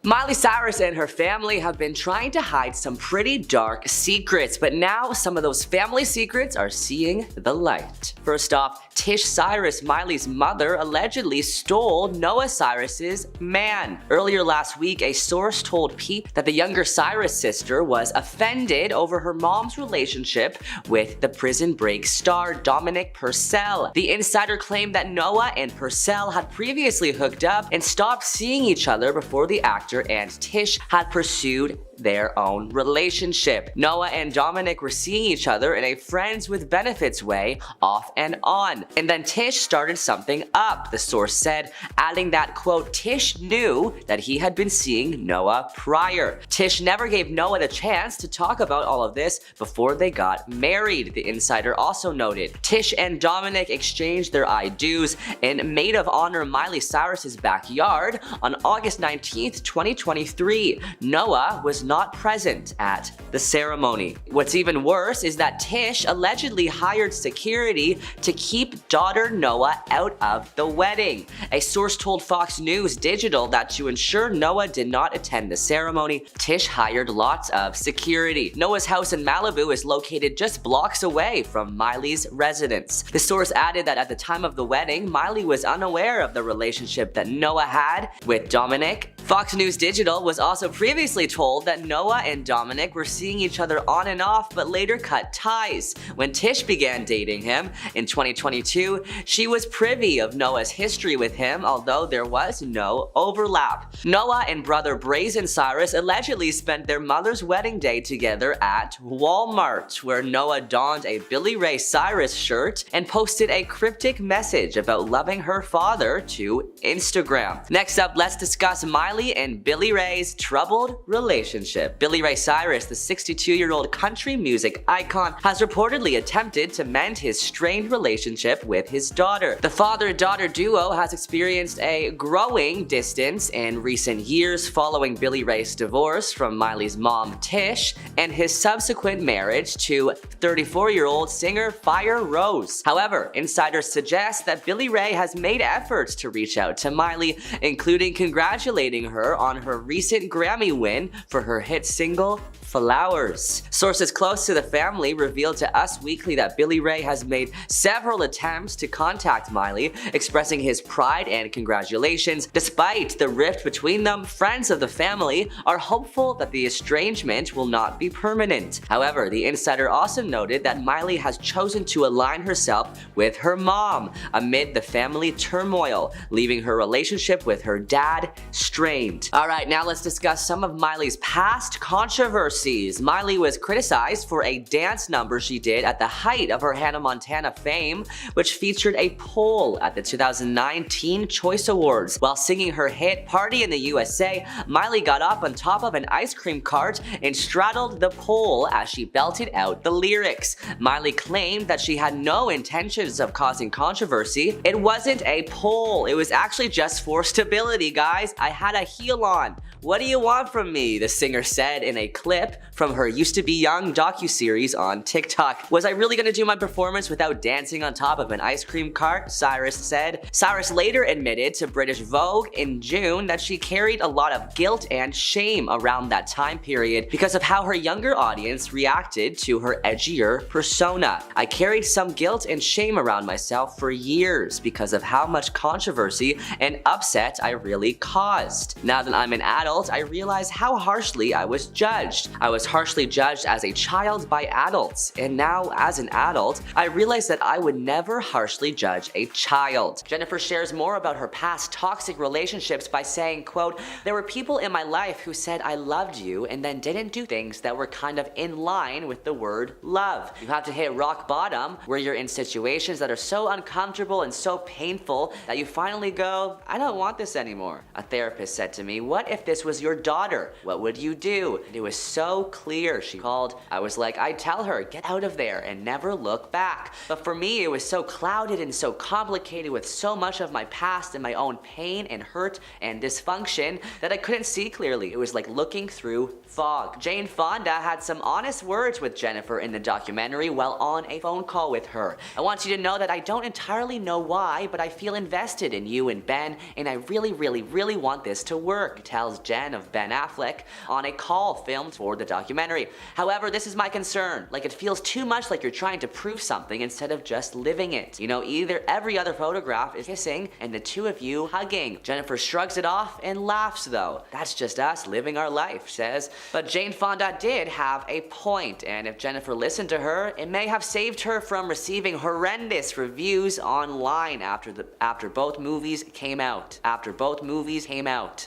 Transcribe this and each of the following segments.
Miley Cyrus and her family have been trying to hide some pretty dark secrets, but now some of those family secrets are seeing the light. First off, Tish Cyrus, Miley's mother, allegedly stole Noah Cyrus's man. Earlier last week, a source told Peep that the younger Cyrus sister was offended over her mom's relationship with the Prison Break star Dominic Purcell. The insider claimed that Noah and Purcell had previously hooked up and stopped seeing each other before the actor and Tish had pursued their own relationship. Noah and Dominic were seeing each other in a friends with benefits way, off and on. And then Tish started something up, the source said, adding that, quote, Tish knew that he had been seeing Noah prior. Tish never gave Noah the chance to talk about all of this before they got married, the insider also noted. Tish and Dominic exchanged their I-dos in Maid of Honor Miley Cyrus's backyard on August 19th, 2023. Noah was not present at the ceremony. What's even worse is that Tish allegedly hired security to keep daughter Noah out of the wedding. A source told Fox News Digital that to ensure Noah did not attend the ceremony, Tish hired lots of security. Noah's house in Malibu is located just blocks away from Miley's residence. The source added that at the time of the wedding, Miley was unaware of the relationship that Noah had with Dominic. Fox News Digital was also previously told that Noah and Dominic were seeing each other on and off but later cut ties. When Tish began dating him in 2022, she was privy of Noah's history with him, although there was no overlap. Noah and brother Brazen Cyrus allegedly spent their mother's wedding day together at Walmart, where Noah donned a Billy Ray Cyrus shirt and posted a cryptic message about loving her father to Instagram. Next up, let's discuss Miley and Billy Ray's troubled relationship. Billy Ray Cyrus, the 62-year-old country music icon, has reportedly attempted to mend his strained relationship with his daughter. The father-daughter duo has experienced a growing distance in recent years following Billy Ray's divorce from Miley's mom, Tish, and his subsequent marriage to 34-year-old singer Fire Rose. However, insiders suggest that Billy Ray has made efforts to reach out to Miley, including congratulating her on her recent Grammy win for her hit single, Flowers. Sources close to the family revealed to Us Weekly that Billy Ray has made several attempts to contact Miley, expressing his pride and congratulations. Despite the rift between them, friends of the family are hopeful that the estrangement will not be permanent. However, the insider also noted that Miley has chosen to align herself with her mom amid the family turmoil, leaving her relationship with her dad strained. Alright, now let's discuss some of Miley's past controversies. Miley was criticized for a dance number she did at the height of her Hannah Montana fame, which featured a pole at the 2019 Choice Awards. While singing her hit Party in the USA, Miley got up on top of an ice cream cart and straddled the pole as she belted out the lyrics. Miley claimed that she had no intentions of causing controversy. It wasn't a pole, it was actually just for stability, guys. I had a heel on. What do you want from me? The singer said in a clip from her Used to Be Young docuseries on TikTok. Was I really gonna do my performance without dancing on top of an ice cream cart? Cyrus said. Cyrus later admitted to British Vogue in June that she carried a lot of guilt and shame around that time period because of how her younger audience reacted to her edgier persona. I carried some guilt and shame around myself for years because of how much controversy and upset I really caused. Now that I'm an adult, I realize how harshly I was judged. I was harshly judged as a child by adults, and now as an adult, I realize that I would never harshly judge a child. Jennifer shares more about her past toxic relationships by saying, quote, there were people in my life who said I loved you and then didn't do things that were kind of in line with the word love. You have to hit rock bottom where you're in situations that are so uncomfortable and so painful that you finally go, I don't want this anymore. A therapist said to me, what if this was your daughter? What would you do? And it was so clear. She called. I was like, I'd tell her, get out of there and never look back. But for me, it was so clouded and so complicated with so much of my past and my own pain and hurt and dysfunction that I couldn't see clearly. It was like looking through fog. Jane Fonda had some honest words with Jennifer in the documentary while on a phone call with her. I want you to know that I don't entirely know why, but I feel invested in you and Ben, and I really want this to work, tells Jen of Ben Affleck on a call filmed for the documentary. However, this is my concern. Like, it feels too much like you're trying to prove something instead of just living it. You know, either every other photograph is kissing and the two of you hugging. Jennifer shrugs it off and laughs though. That's just us living our life, she says. But Jane Fonda did have a point, and if Jennifer listened to her, it may have saved her from receiving horrendous reviews online after both movies came out.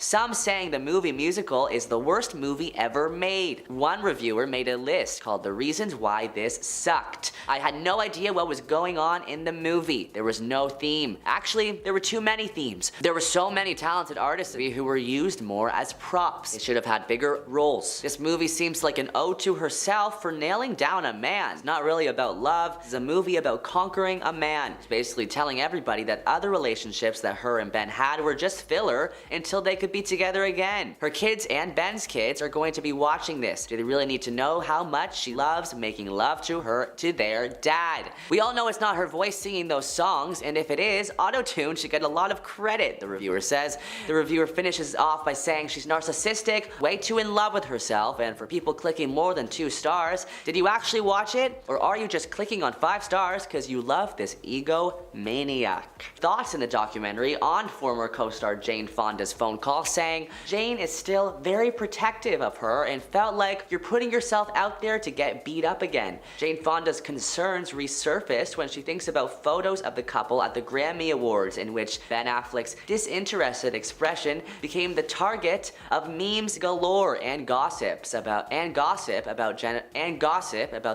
Some saying the movie musical is the worst movie ever made. One reviewer made a list called The Reasons Why This Sucked. I had no idea what was going on in the movie. There was no theme. Actually, there were too many themes. There were so many talented artists who were used more as props. They should have had bigger roles. This movie seems like an ode to herself for nailing down a man. It's not really about love. It's a movie about conquering a man. It's basically telling everybody that other relationships that her and Ben had were just filler until they could be together again. Her kids and Ben's kids are going to be watching this. Do they really need to know how much she loves making love to their dad? We all know it's not her voice singing those songs, and if it is, auto-tune should get a lot of credit, the reviewer says. The reviewer finishes off by saying she's narcissistic, way too in love with herself, and for people clicking more than 2 stars, did you actually watch it? Or are you just clicking on 5 stars because you love this egomaniac? Thoughts in the documentary on former co-star Jane Fonda's phone call, saying Jane is still very protective of her and felt like you're putting yourself out there to get beat up again. Jane Fonda's concerns resurfaced when she thinks about photos of the couple at the Grammy Awards, in which Ben Affleck's disinterested expression became the target of memes galore and gossip about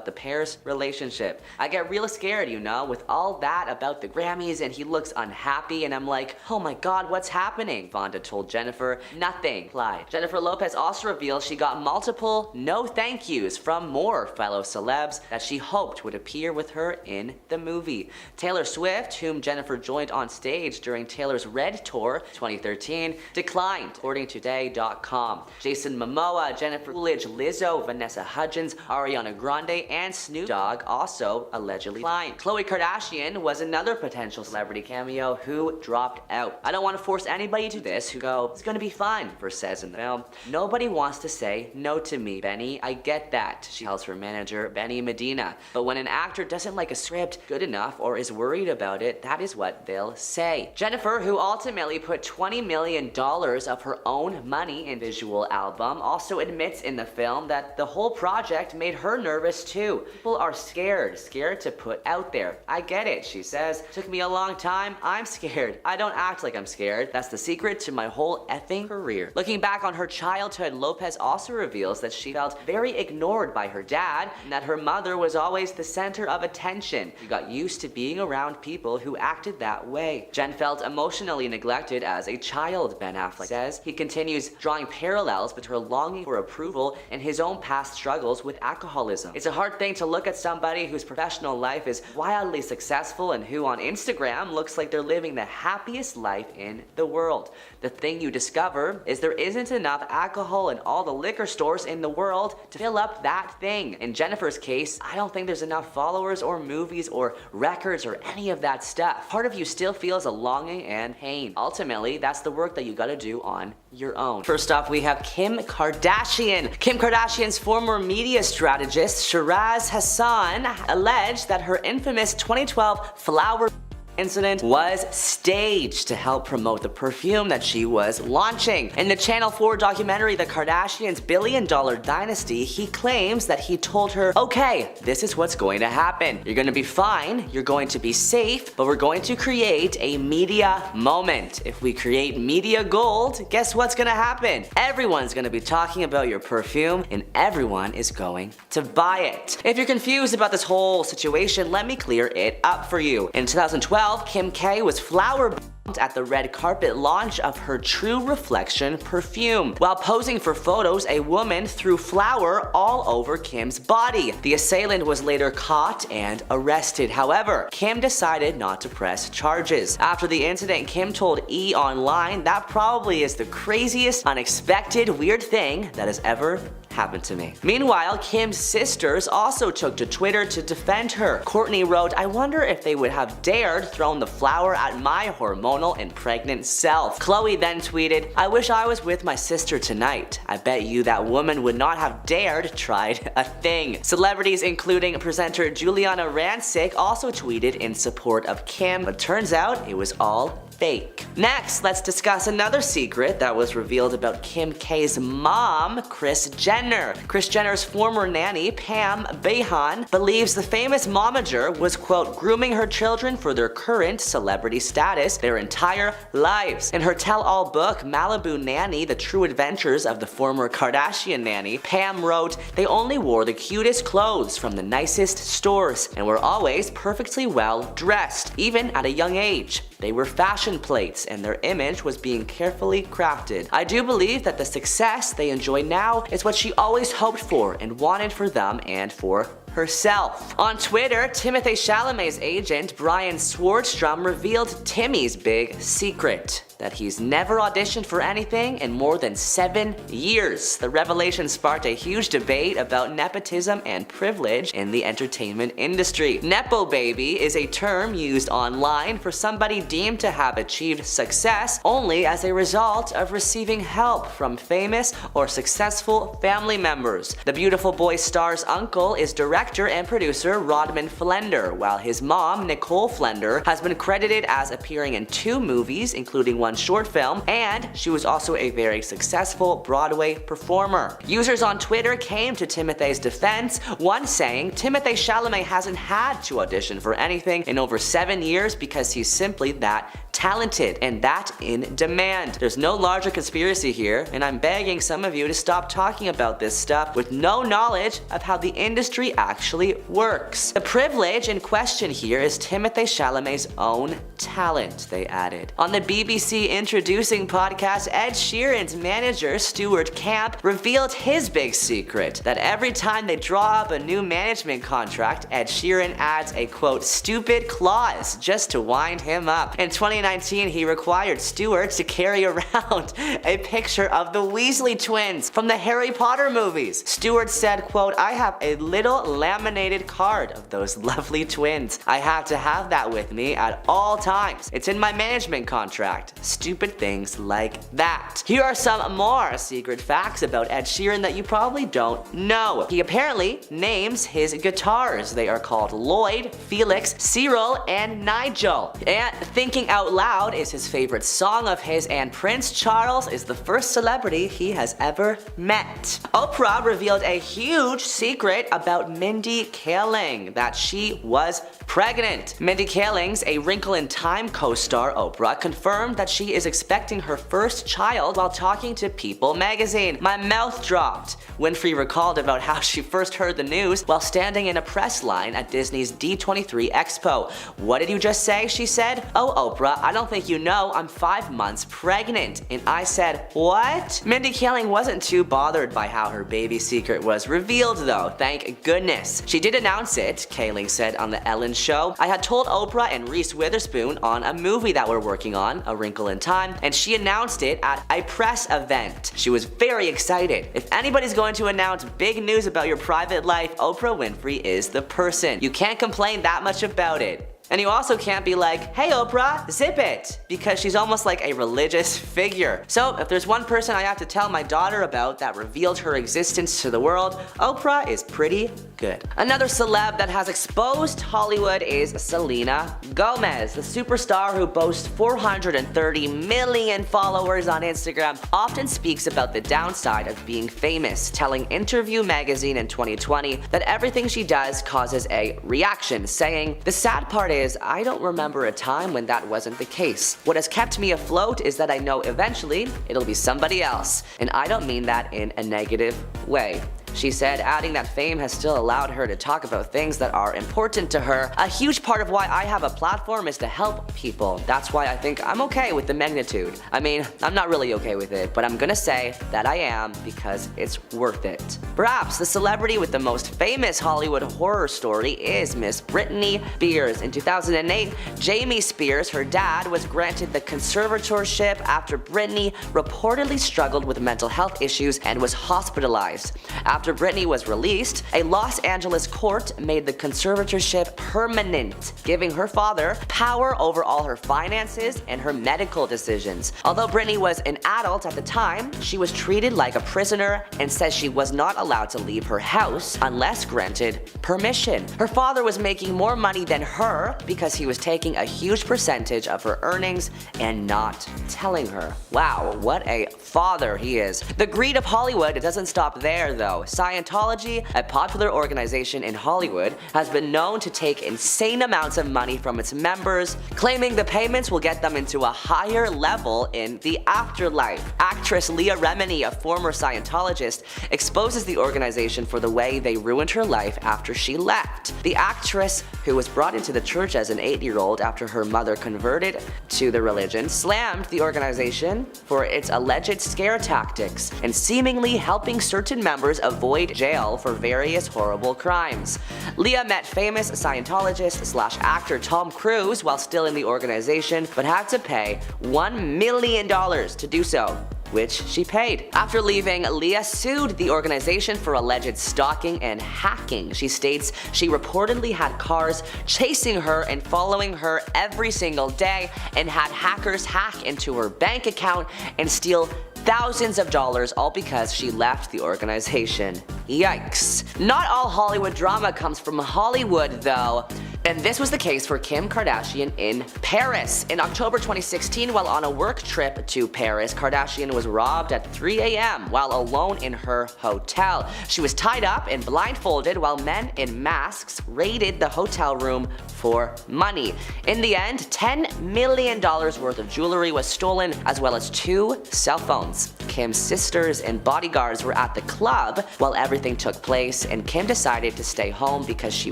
the pair's relationship. I get real scared, you know, with all that about the Grammys, and he looks unhappy, and I'm like, oh my god, what's happening? Fonda told Jennifer. Nothing, replied. Jennifer Lopez also revealed she got multiple no thank yous from more fellow celebs that she hoped would appear with her in the movie. Taylor Swift, whom Jennifer joined on stage during Taylor's Red Tour 2013, declined, according to Today.com. Jason Momoa, Jennifer Coolidge, Lizzo, Vanessa Hudgens, Ariana Grande, and Snoop Dogg also allegedly declined. Khloe Kardashian was another potential celebrity cameo who dropped out. I don't want to force anybody to this who go, it's gonna be fun, Verse says in the film. Nobody wants to say no to me, Benny. I get that, she tells her manager, Benny Medina. But when an actor doesn't like a script good enough or is worried about it, that is what they'll say. Jennifer, who ultimately put $20 million of her own money in visual album, also admits in the film that the whole project made her nervous too. People are scared to put out there. I get it, she says. Took me a long time. I'm scared. I don't act like I'm scared. That's the secret to my whole effing career. Looking back on her childhood, Lopez also reveals that she felt very ignored by her dad and that her mother was always the center of attention. She got used to being around people who acted that way. Jen felt emotionally neglected as a child, Ben Affleck says. He continues drawing parallels between her longing for approval and his own past struggles with alcoholism. It's a hard thing to look at somebody whose professional life is wildly successful and who on Instagram looks like they're living the happiest life in the world. The thing you discover is there isn't enough alcohol in all the liquor stores in the world to fill up that thing. In Jennifer's case, I don't think there's enough followers or movies or records or any of that stuff. Part of you still feels a longing and pain. Ultimately, that's the work that you gotta do on your own. First off, we have Kim Kardashian. Kim Kardashian's former media strategist, Shiraz Hassan, alleged that her infamous 2012 flower incident was staged to help promote the perfume that she was launching. In the Channel 4 documentary, The Kardashians' Billion-Dollar Dynasty, he claims that he told her, okay, this is what's going to happen. You're gonna be fine, you're going to be safe, but we're going to create a media moment. If we create media gold, guess what's gonna happen? Everyone's gonna be talking about your perfume and everyone is going to buy it. If you're confused about this whole situation, let me clear it up for you. In 2012, Kim K was flower bombed at the red carpet launch of her True Reflection perfume. While posing for photos, a woman threw flour all over Kim's body. The assailant was later caught and arrested. However, Kim decided not to press charges. After the incident, Kim told E! Online that probably is the craziest, unexpected, weird thing that has ever happened to me. Meanwhile, Kim's sisters also took to Twitter to defend her. Courtney wrote, "I wonder if they would have dared thrown the flower at my hormonal and pregnant self." Chloe then tweeted, "I wish I was with my sister tonight. I bet you that woman would not have dared tried a thing." Celebrities including presenter Juliana Rancic also tweeted in support of Kim, but turns out it was all fake. Next, let's discuss another secret that was revealed about Kim K's mom, Kris Jenner. Kris Jenner's former nanny, Pam Behan, believes the famous momager was, quote, grooming her children for their current celebrity status their entire lives. In her tell-all book, Malibu Nanny, The True Adventures of the Former Kardashian Nanny, Pam wrote, "They only wore the cutest clothes from the nicest stores and were always perfectly well dressed, even at a young age. They were fashion plates and their image was being carefully crafted. I do believe that the success they enjoy now is what she always hoped for and wanted for them and for herself." On Twitter, Timothée Chalamet's agent Brian Swardstrom revealed Timmy's big secret: that he's never auditioned for anything in more than 7 years. The revelation sparked a huge debate about nepotism and privilege in the entertainment industry. Nepo baby is a term used online for somebody deemed to have achieved success only as a result of receiving help from famous or successful family members. The Beautiful Boy star's uncle is director and producer Rodman Flender, while his mom, Nicole Flender, has been credited as appearing in 2 movies, including one short film, and she was also a very successful Broadway performer. Users on Twitter came to Timothée's defense, one saying Timothée Chalamet hasn't had to audition for anything in over 7 years because he's simply that talented and that in demand. There's no larger conspiracy here, and I'm begging some of you to stop talking about this stuff with no knowledge of how the industry actually works. The privilege in question here is Timothée Chalamet's own talent, they added. On the BBC Introducing podcast, Ed Sheeran's manager, Stuart Camp, revealed his big secret: that every time they draw up a new management contract, Ed Sheeran adds a, quote, stupid clause just to wind him up. In 2019, he required Stuart to carry around a picture of the Weasley twins from the Harry Potter movies. Stuart said, quote, "I have a little laminated card of those lovely twins. I have to have that with me at all times. It's in my management contract." Stupid things like that. Here are some more secret facts about Ed Sheeran that you probably don't know. He apparently names his guitars. They are called Lloyd, Felix, Cyril, and Nigel. And Thinking Out Loud is his favorite song of his, and Prince Charles is the first celebrity he has ever met. Oprah revealed a huge secret about Mindy Kaling: that she was pregnant. Mindy Kaling's A Wrinkle in Time co-star Oprah confirmed that she is expecting her first child while talking to People magazine. "My mouth dropped," Winfrey recalled about how she first heard the news while standing in a press line at Disney's D23 Expo. "What did you just say?" she said. "Oh, Oprah, I don't think you know I'm 5 months pregnant." And I said, "What?" Mindy Kaling wasn't too bothered by how her baby secret was revealed though, thank goodness. She did announce it, Kaling said on the Ellen Show. "I had told Oprah and Reese Witherspoon on a movie that we're working on, A Wrinkle in Time, and she announced it at a press event. She was very excited. If anybody's going to announce big news about your private life, Oprah Winfrey is the person. You can't complain that much about it." And you also can't be like, "Hey Oprah, zip it," because she's almost like a religious figure. So if there's one person I have to tell my daughter about that revealed her existence to the world, Oprah is pretty good. Another celeb that has exposed Hollywood is Selena Gomez. The superstar who boasts 430 million followers on Instagram often speaks about the downside of being famous, telling Interview magazine in 2020 that everything she does causes a reaction, saying, "The sad part is I don't remember a time when that wasn't the case. What has kept me afloat is that I know eventually it'll be somebody else, and I don't mean that in a negative way." she said, adding that fame has still allowed her to talk about things that are important to her. A huge part of why I have a platform is to help people. That's why I think I'm okay with the magnitude. I mean, I'm not really okay with it, but I'm gonna say that I am because it's worth it. Perhaps the celebrity with the most famous Hollywood horror story is Miss Britney Spears. In 2008, Jamie Spears, her dad, was granted the conservatorship after Britney reportedly struggled with mental health issues and was hospitalized. After Britney was released, a Los Angeles court made the conservatorship permanent, giving her father power over all her finances and her medical decisions. Although Britney was an adult at the time, she was treated like a prisoner and says she was not allowed to leave her house unless granted permission. Her father was making more money than her because he was taking a huge percentage of her earnings and not telling her. Wow, what a father he is. The greed of Hollywood doesn't stop there though. Scientology, a popular organization in Hollywood, has been known to take insane amounts of money from its members, claiming the payments will get them into a higher level in the afterlife. Actress Leah Remini, a former Scientologist, exposes the organization for the way they ruined her life after she left. The actress, who was brought into the church as an 8-year-old after her mother converted to the religion, slammed the organization for its alleged scare tactics and seemingly helping certain members avoid jail for various horrible crimes. Leah met famous Scientologist/actor Tom Cruise while still in the organization, but had to pay $1 million to do so, which she paid. After leaving, Leah sued the organization for alleged stalking and hacking. She states she reportedly had cars chasing her and following her every single day and had hackers hack into her bank account and steal thousands of dollars, all because she left the organization. Yikes. Not all Hollywood drama comes from Hollywood though. And this was the case for Kim Kardashian in Paris. In October 2016, while on a work trip to Paris, Kardashian was robbed at 3 a.m. while alone in her hotel. She was tied up and blindfolded while men in masks raided the hotel room for money. In the end, $10 million worth of jewelry was stolen, as well as 2 cell phones. Kim's sisters and bodyguards were at the club while everything took place, and Kim decided to stay home because she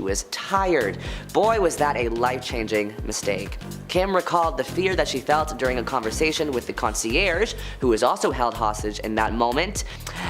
was tired. Boy, was that a life-changing mistake. Kim recalled the fear that she felt during a conversation with the concierge, who was also held hostage in that moment.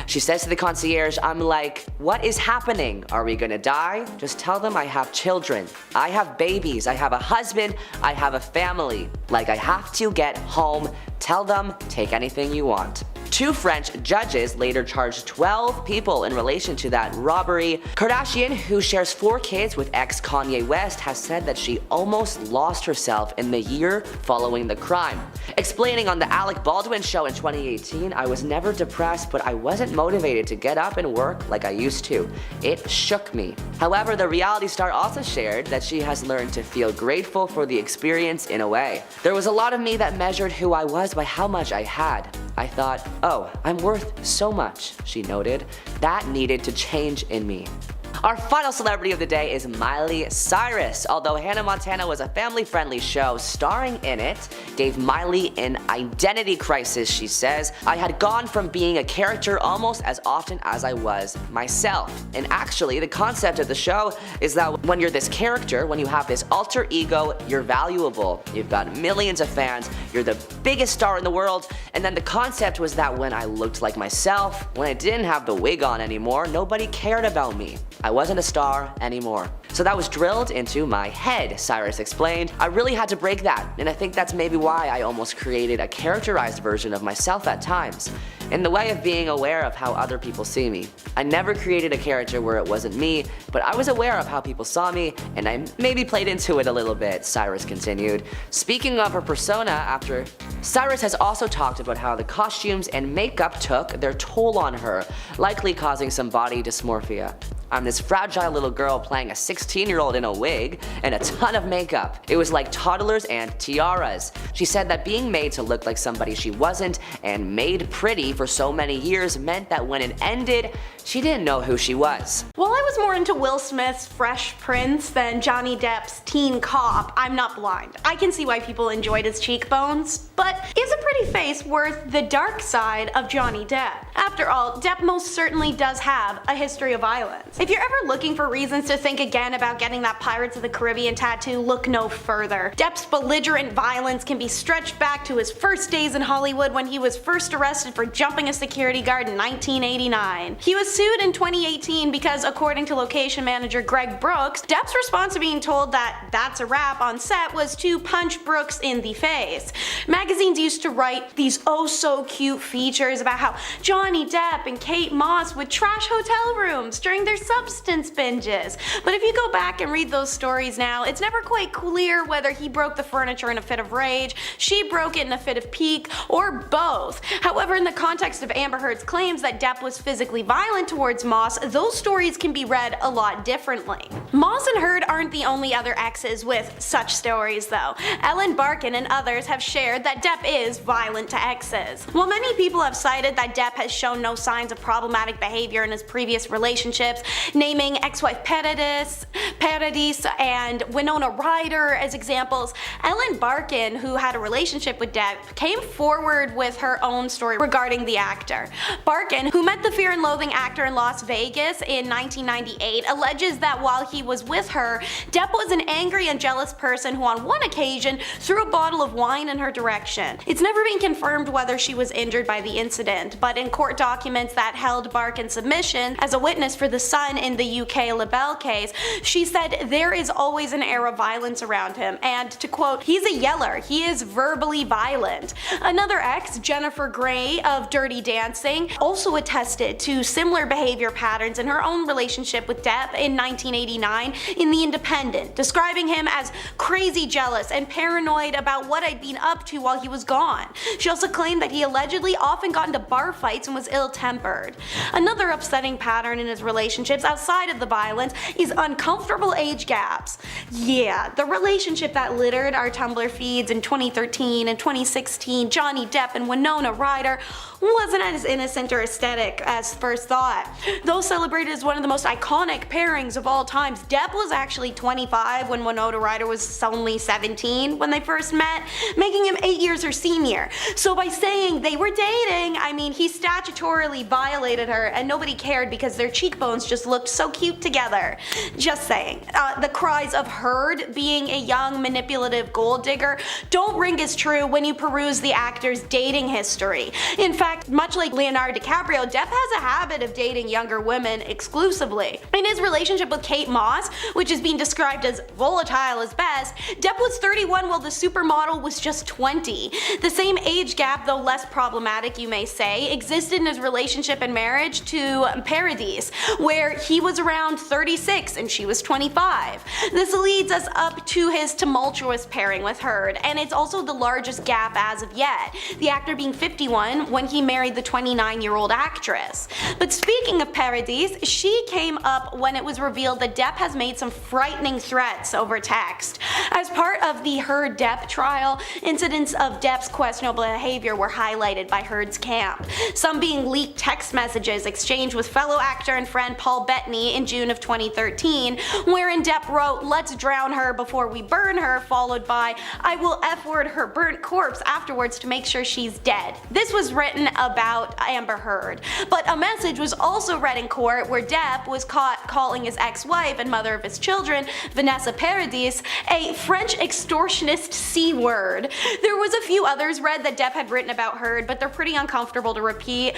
She says to the concierge, "I'm like, what is happening? Are we gonna die? Just tell them I have children. I have babies. I have a husband. I have a family. Like, I have to get home. Tell them, take anything you want." 2 French judges later charged 12 people in relation to that robbery. Kardashian, who shares 4 kids with ex-Kanye West, has said that she almost lost herself in the year following the crime. Explaining on the Alec Baldwin show in 2018, "I was never depressed, but I wasn't motivated to get up and work like I used to. It shook me." However, the reality star also shared that she has learned to feel grateful for the experience in a way. "There was a lot of me that measured who I was by how much I had. I thought, oh, I'm worth so much," she noted. "That needed to change in me." Our final celebrity of the day is Miley Cyrus. Although Hannah Montana was a family-friendly show, starring in it gave Miley an identity crisis, she says. "I had gone from being a character almost as often as I was myself." And actually, the concept of the show is that when you're this character, when you have this alter ego, you're valuable. You've got millions of fans, you're the biggest star in the world, and then the concept was that when I looked like myself, when I didn't have the wig on anymore, nobody cared about me. I wasn't a star anymore. So that was drilled into my head, Cyrus explained. "I really had to break that, and I think that's maybe why I almost created a characterized version of myself at times, in the way of being aware of how other people see me. I never created a character where it wasn't me, but I was aware of how people saw me, and I maybe played into it a little bit," Cyrus continued. Speaking of her persona after, Cyrus has also talked about how the costumes and makeup took their toll on her, likely causing some body dysmorphia. I'm this fragile little girl playing a 16-year-old in a wig and a ton of makeup. It was like toddlers and tiaras. She said that being made to look like somebody she wasn't and made pretty for so many years meant that when it ended, she didn't know who she was. While I was more into Will Smith's Fresh Prince than Johnny Depp's Teen Cop, I'm not blind. I can see why people enjoyed his cheekbones, but is a pretty face worth the dark side of Johnny Depp? After all, Depp most certainly does have a history of violence. If you're ever looking for reasons to think again about getting that Pirates of the Caribbean tattoo, look no further. Depp's belligerent violence can be stretched back to his first days in Hollywood when he was first arrested for jumping a security guard in 1989. He was sued in 2018 because, according to location manager Greg Brooks, Depp's response to being told that that's a wrap on set was to punch Brooks in the face. Magazines used to write these oh so cute features about how Johnny Depp and Kate Moss would trash hotel rooms during their substance binges. But if you go back and read those stories now, it's never quite clear whether he broke the furniture in a fit of rage, she broke it in a fit of pique, or both. However, in the context of Amber Heard's claims that Depp was physically violent towards Moss, those stories can be read a lot differently. Moss and Heard aren't the only other exes with such stories though. Ellen Barkin and others have shared that Depp is violent to exes. While many people have cited that Depp has shown no signs of problematic behavior in his previous relationships, naming ex-wife Paradis and Winona Ryder as examples, Ellen Barkin, who had a relationship with Depp, came forward with her own story regarding the actor. Barkin, who met the Fear and Loathing actor in Las Vegas in 1998, alleges that while he was with her, Depp was an angry and jealous person who on one occasion threw a bottle of wine in her direction. It's never been confirmed whether she was injured by the incident, but in court documents that held Barkin's submission as a witness for The Sun in the UK LaBelle case, she said there is always an air of violence around him, and to quote, "He's a yeller, he is verbally violent." Another ex, Jennifer Grey of Dirty Dancing, also attested to similar behavior patterns in her own relationship with Depp in 1989 in The Independent, describing him as crazy jealous and paranoid about what I'd been up to while he was gone. She also claimed that he allegedly often got into bar fights and was ill-tempered. Another upsetting pattern in his relationships outside of the violence is uncomfortable age gaps. Yeah, the relationship that littered our Tumblr feeds in 2013 and 2016, Johnny Depp and Winona Ryder, wasn't as innocent or aesthetic as first thought. Though celebrated as one of the most iconic pairings of all times, Depp was actually 25 when Winona Ryder was only 17 when they first met, making him 8 years her senior. So by saying they were dating, I mean he statutorily violated her and nobody cared because their cheekbones just looked so cute together. Just saying. The cries of Heard being a young manipulative gold digger don't ring as true when you peruse the actor's dating history. In fact, much like Leonardo DiCaprio, Depp has a habit of dating younger women exclusively. In his relationship with Kate Moss, which is being described as volatile as best, Depp was 31 while the supermodel was just 20. The same age gap, though less problematic you may say, existed in his relationship and marriage to Paradis, where he was around 36 and she was 25. This leads us up to his tumultuous pairing with Heard, and it's also the largest gap as of yet, the actor being 51 when he married the 29-year-old actress. But speaking of Paradis, she came up when it was revealed that Depp has made some frightening threats over text. As part of the Heard-Depp trial, incidents of Depp's questionable behavior were highlighted by Heard's camp, some being leaked text messages exchanged with fellow actor and friend Paul Bettany in June of 2013, wherein Depp wrote, "Let's drown her before we burn her," followed by, "I will F-word her burnt corpse afterwards to make sure she's dead." This was written about Amber Heard, but a message was also read in court where Depp was caught calling his ex-wife and mother of his children, Vanessa Paradis, a French extortionist C-word. There was a few others read that Depp had written about Heard, but they're pretty uncomfortable to repeat.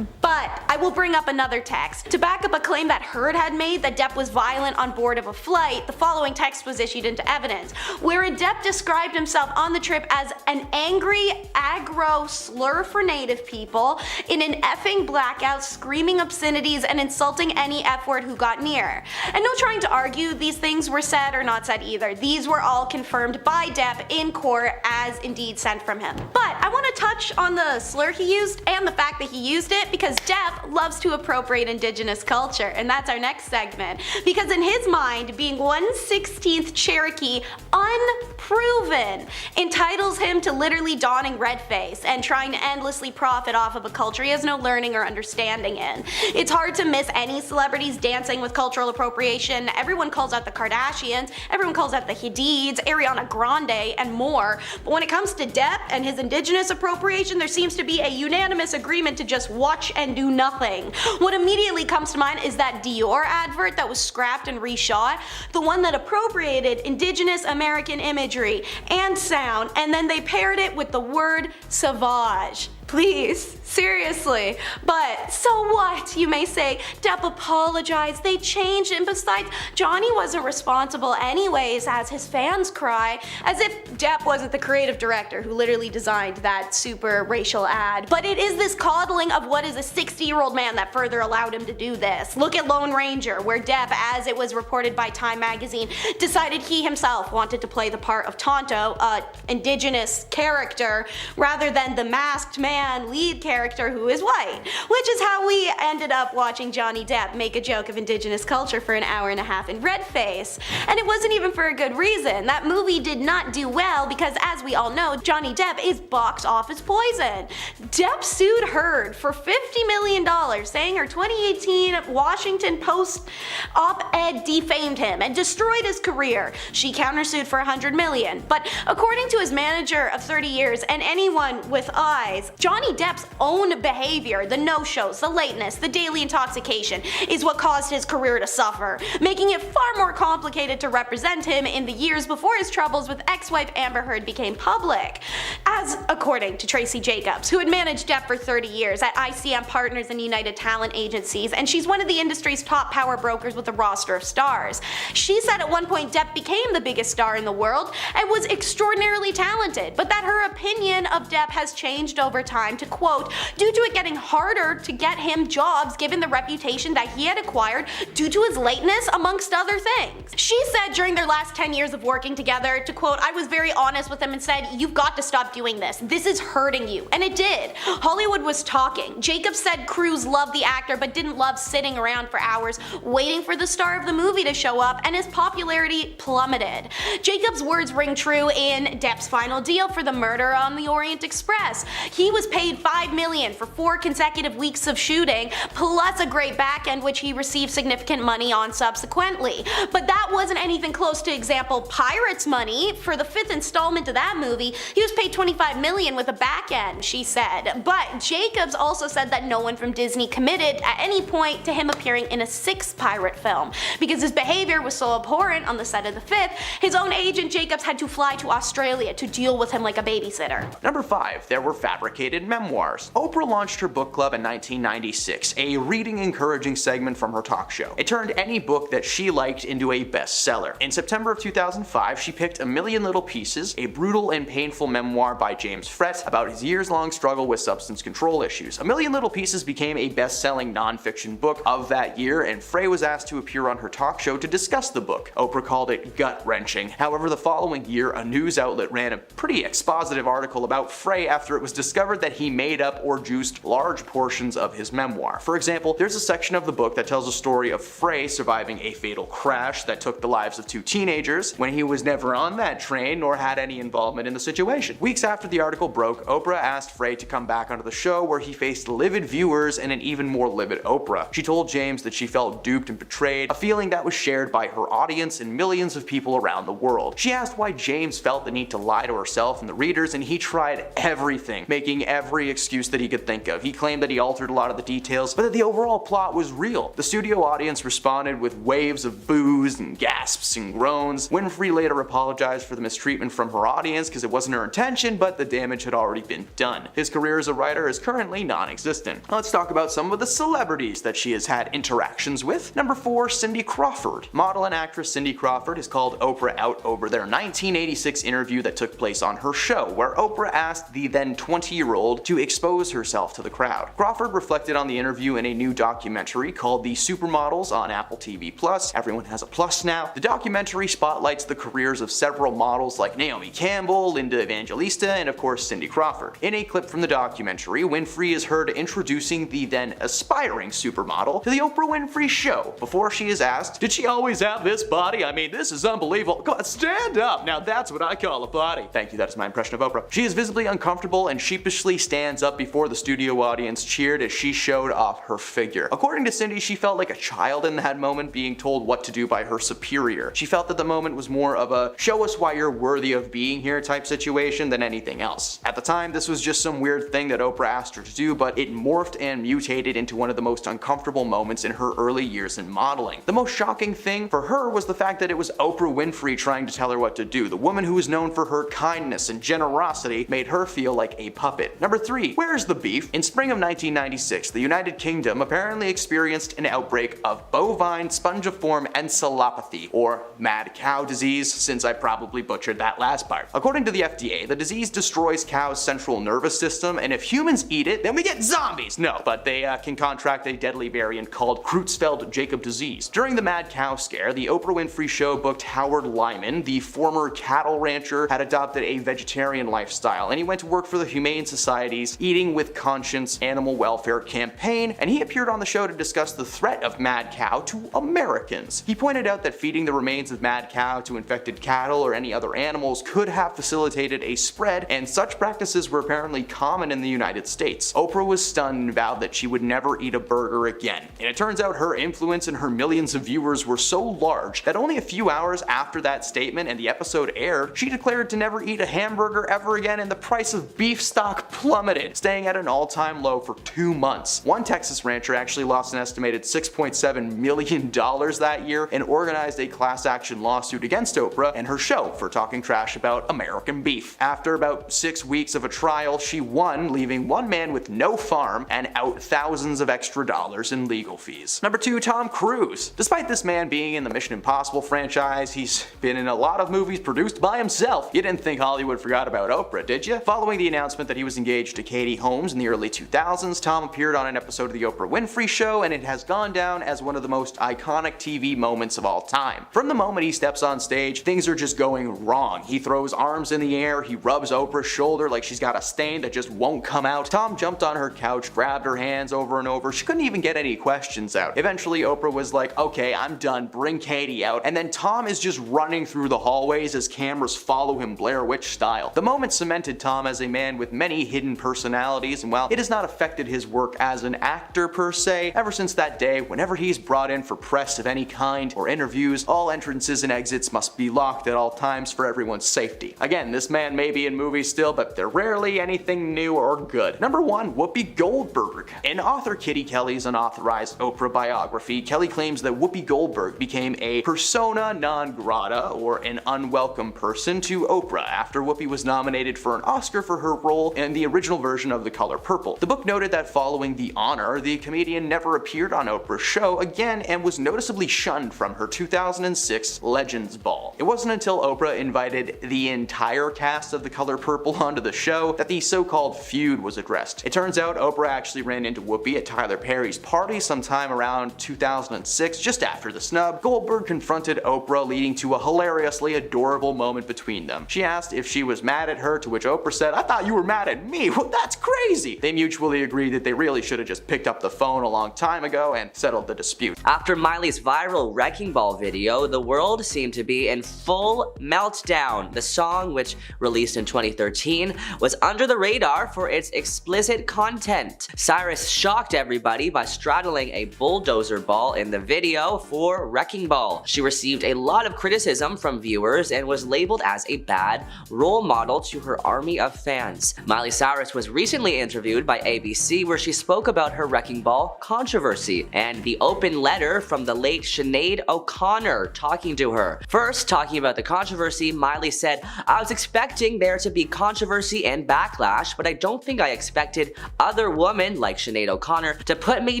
But I will bring up another text. To back up a claim that Heard had made that Depp was violent on board of a flight, the following text was issued into evidence, wherein Depp described himself on the trip as an angry, aggro slur for native people, in an effing blackout, screaming obscenities and insulting any F-word who got near. And no trying to argue these things were said or not said either. These were all confirmed by Depp in court as indeed sent from him. But I want to touch on the slur he used and the fact that he used it because Depp loves to appropriate indigenous culture, and that's our next segment. Because in his mind, being 1/16th Cherokee unproven entitles him to literally donning red face and trying to endlessly profit off of a culture he has no learning or understanding in. It's hard to miss any celebrities dancing with cultural appropriation. Everyone calls out the Kardashians, everyone calls out the Hadids, Ariana Grande, and more. But when it comes to Depp and his indigenous appropriation, there seems to be a unanimous agreement to just watch and do nothing. What immediately comes to mind is that Dior advert that was scrapped and reshot, the one that appropriated indigenous American imagery and sound, and then they paired it with the word sauvage. Please, seriously. But so what? You may say, Depp apologized, they changed, and besides, Johnny wasn't responsible anyways, as his fans cry, as if Depp wasn't the creative director who literally designed that super racial ad. But it is this coddling of what is a 60-year-old man that further allowed him to do this. Look at Lone Ranger, where Depp, as it was reported by Time magazine, decided he himself wanted to play the part of Tonto, a indigenous character, rather than the masked man lead character who is white, which is how we ended up watching Johnny Depp make a joke of indigenous culture for an hour and a half in red face. And it wasn't even for a good reason. That movie did not do well because, as we all know, Johnny Depp is box office poison. Depp sued Heard for $50 million, saying her 2018 Washington Post op-ed defamed him and destroyed his career. She countersued for $100 million. But according to his manager of 30 years and anyone with eyes, Johnny Depp's own behavior, the no-shows, the lateness, the daily intoxication, is what caused his career to suffer, making it far more complicated to represent him in the years before his troubles with ex-wife Amber Heard became public. As according to Tracy Jacobs, who had managed Depp for 30 years at ICM Partners and United Talent Agencies, and she's one of the industry's top power brokers with a roster of stars. She said at one point Depp became the biggest star in the world and was extraordinarily talented, but that her opinion of Depp has changed over time to, quote, due to it getting harder to get him jobs given the reputation that he had acquired due to his lateness, amongst other things. She said during their last 10 years of working together, to quote, I was very honest with him and said, you've got to stop doing this. This is hurting you. And it did. Hollywood was talking. Jacobs said crews loved the actor but didn't love sitting around for hours waiting for the star of the movie to show up, and his popularity plummeted. Jacobs' words ring true in Depp's final deal for the Murder on the Orient Express. He was paid $5 million for 4 consecutive weeks of shooting, plus a great back end which he received significant money on subsequently. But that wasn't anything close to example Pirates money. For the 5th installment of that movie, he was paid $25 million with a back end, she said. But Jacobs also said that no one from Disney committed at any point to him appearing in a 6th pirate film. Because his behavior was so abhorrent on the set of the 5th, his own agent Jacobs had to fly to Australia to deal with him like a babysitter. Number 5. There were fabricated memoirs. Oprah launched her book club in 1996, a reading encouraging segment from her talk show. It turned any book that she liked into a bestseller. In September of 2005, she picked A Million Little Pieces, a brutal and painful memoir by James Frett about his years-long struggle with substance control issues. A Million Little Pieces became a best-selling non-fiction book of that year, and Frey was asked to appear on her talk show to discuss the book. Oprah called it gut-wrenching. However, the following year, a news outlet ran a pretty expositive article about Frey after it was discovered that he made up or juiced large portions of his memoir. For example, there's a section of the book that tells a story of Frey surviving a fatal crash that took the lives of 2 teenagers when he was never on that train nor had any involvement in the situation. Weeks after the article broke, Oprah asked Frey to come back onto the show, where he faced livid viewers and an even more livid Oprah. She told James that she felt duped and betrayed, a feeling that was shared by her audience and millions of people around the world. She asked why James felt the need to lie to herself and the readers, and he tried everything, making every excuse that he could think of. He claimed that he altered a lot of the details, but that the overall plot was real. The studio audience responded with waves of boos and gasps and groans. Winfrey later apologized for the mistreatment from her audience because it wasn't her intention, but the damage had already been done. His career as a writer is currently non-existent. Let's talk about some of the celebrities that she has had interactions with. Number 4, Cindy Crawford. Model and actress Cindy Crawford has called Oprah out over their 1986 interview that took place on her show, where Oprah asked the then 20-year-old old to expose herself to the crowd. Crawford reflected on the interview in a new documentary called The Supermodels on Apple TV+. Everyone has a plus now. The documentary spotlights the careers of several models like Naomi Campbell, Linda Evangelista, and of course Cindy Crawford. In a clip from the documentary, Winfrey is heard introducing the then aspiring supermodel to the Oprah Winfrey Show before she is asked, "Did she always have this body? I mean, this is unbelievable. Come on, stand up. Now that's what I call a body." Thank you, that is my impression of Oprah. She is visibly uncomfortable and sheepishly stands up before the studio audience cheered as she showed off her figure. According to Cindy, she felt like a child in that moment being told what to do by her superior. She felt that the moment was more of a show us why you're worthy of being here type situation than anything else. At the time, this was just some weird thing that Oprah asked her to do, but it morphed and mutated into one of the most uncomfortable moments in her early years in modeling. The most shocking thing for her was the fact that it was Oprah Winfrey trying to tell her what to do. The woman who was known for her kindness and generosity made her feel like a puppet. Number 3. Where's the beef? In spring of 1996, the United Kingdom apparently experienced an outbreak of bovine spongiform encephalopathy, or mad cow disease, since I probably butchered that last part. According to the FDA, the disease destroys cows' central nervous system, and if humans eat it, then we get zombies! No, but they can contract a deadly variant called Creutzfeldt-Jakob disease. During the mad cow scare, the Oprah Winfrey Show booked Howard Lyman. The former cattle rancher had adopted a vegetarian lifestyle, and he went to work for the Humane Society's Eating with Conscience animal welfare campaign, and he appeared on the show to discuss the threat of mad cow to Americans. He pointed out that feeding the remains of mad cow to infected cattle or any other animals could have facilitated a spread, and such practices were apparently common in the United States. Oprah was stunned and vowed that she would never eat a burger again. And it turns out her influence and her millions of viewers were so large that only a few hours after that statement and the episode aired, she declared to never eat a hamburger ever again, and the price of beef stock plummeted, staying at an all-time low for 2 months. One Texas rancher actually lost an estimated $6.7 million that year and organized a class action lawsuit against Oprah and her show for talking trash about American beef. After about 6 weeks of a trial, she won, leaving one man with no farm and out thousands of extra dollars in legal fees. Number 2. Tom Cruise. Despite this man being in the Mission Impossible franchise, he's been in a lot of movies produced by himself. You didn't think Hollywood forgot about Oprah, did you? Following the announcement that he was engaged to Katie Holmes in the early 2000s, Tom appeared on an episode of The Oprah Winfrey Show, and it has gone down as one of the most iconic TV moments of all time. From the moment he steps on stage, things are just going wrong. He throws arms in the air, he rubs Oprah's shoulder like she's got a stain that just won't come out. Tom jumped on her couch, grabbed her hands over and over. She couldn't even get any questions out. Eventually, Oprah was like, "Okay, I'm done, bring Katie out," and then Tom is just running through the hallways as cameras follow him Blair Witch style. The moment cemented Tom as a man with many hidden personalities, and while it has not affected his work as an actor per se, ever since that day, whenever he's brought in for press of any kind or interviews, all entrances and exits must be locked at all times for everyone's safety. Again, this man may be in movies still, but they're rarely anything new or good. Number 1. Whoopi Goldberg. In author Kitty Kelly's unauthorized Oprah biography, Kelly claims that Whoopi Goldberg became a persona non grata, or an unwelcome person, to Oprah after Whoopi was nominated for an Oscar for her role in the original version of The Color Purple. The book noted that following the honor, the comedian never appeared on Oprah's show again and was noticeably shunned from her 2006 Legends Ball. It wasn't until Oprah invited the entire cast of The Color Purple onto the show that the so-called feud was addressed. It turns out Oprah actually ran into Whoopi at Tyler Perry's party sometime around 2006, just after the snub. Goldberg confronted Oprah, leading to a hilariously adorable moment between them. She asked if she was mad at her, to which Oprah said, "I thought you were mad at me. Well, that's crazy." They mutually agreed that they really should have just picked up the phone a long time ago and settled the dispute. After Miley's viral Wrecking Ball video, the world seemed to be in full meltdown. The song, which released in 2013, was under the radar for its explicit content. Cyrus shocked everybody by straddling a bulldozer ball in the video for Wrecking Ball. She received a lot of criticism from viewers and was labeled as a bad role model to her army of fans. Miley Cyrus was recently interviewed by ABC, where she spoke about her Wrecking Ball controversy and the open letter from the late Sinead O'Connor talking to her. First, talking about the controversy, Miley said, "I was expecting there to be controversy and backlash, but I don't think I expected other women like Sinead O'Connor to put me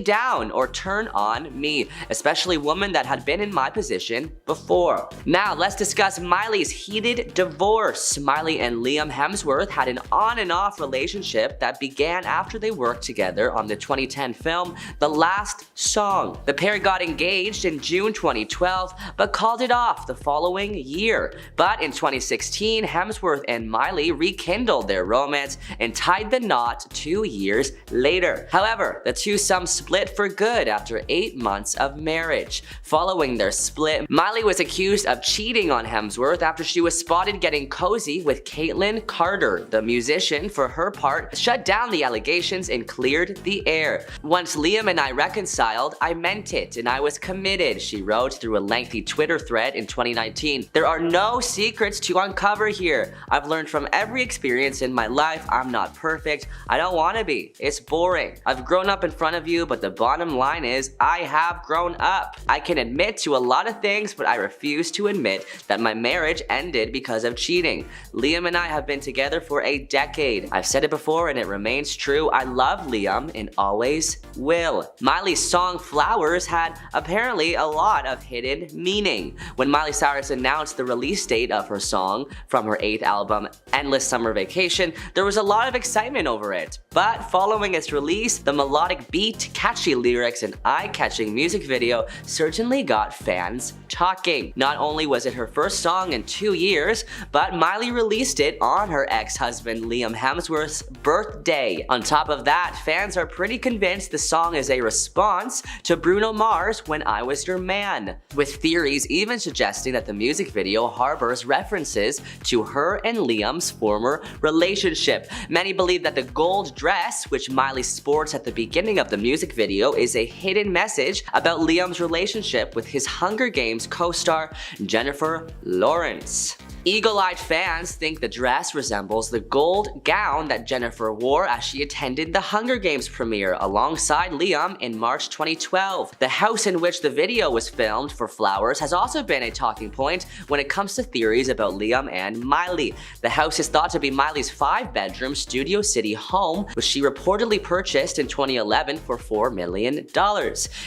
down or turn on me, especially women that had been in my position before." Now, let's discuss Miley's heated divorce. Miley and Liam Hemsworth had an on and off relationship relationship that began after they worked together on the 2010 film The Last Song. The pair got engaged in June 2012, but called it off the following year. But in 2016, Hemsworth and Miley rekindled their romance and tied the knot 2 years later. However, the twosome split for good after 8 months of marriage. Following their split, Miley was accused of cheating on Hemsworth after she was spotted getting cozy with Caitlyn Carter. The musician, for her part, shut down the allegations and cleared the air. "Once Liam and I reconciled, I meant it and I was committed," she wrote through a lengthy Twitter thread in 2019. "There are no secrets to uncover here. I've learned from every experience in my life. I'm not perfect. I don't want to be. It's boring. I've grown up in front of you, but the bottom line is I have grown up. I can admit to a lot of things, but I refuse to admit that my marriage ended because of cheating. Liam and I have been together for a decade. I've said it before and it remains true. I love Liam and always will." Miley's song Flowers had apparently a lot of hidden meaning. When Miley Cyrus announced the release date of her song from her 8th album, Endless Summer Vacation, there was a lot of excitement over it. But following its release, the melodic beat, catchy lyrics, and eye-catching music video certainly got fans talking. Not only was it her first song in 2 years, but Miley released it on her ex-husband Liam Hemsworth's birthday. On top of that, fans are pretty convinced the song is a response to Bruno Mars' When I Was Your Man, with theories even suggesting that the music video harbors references to her and Liam's former relationship. Many believe that the gold dress, which Miley sports at the beginning of the music video, is a hidden message about Liam's relationship with his Hunger Games co-star Jennifer Lawrence. Eagle-eyed fans think the dress resembles the gold gown that Jennifer wore as she attended the Hunger Games premiere alongside Liam in March 2012. The house in which the video was filmed for Flowers has also been a talking point when it comes to theories about Liam and Miley. The house is thought to be Miley's 5-bedroom Studio City home, which she reportedly purchased in 2011 for $4 million.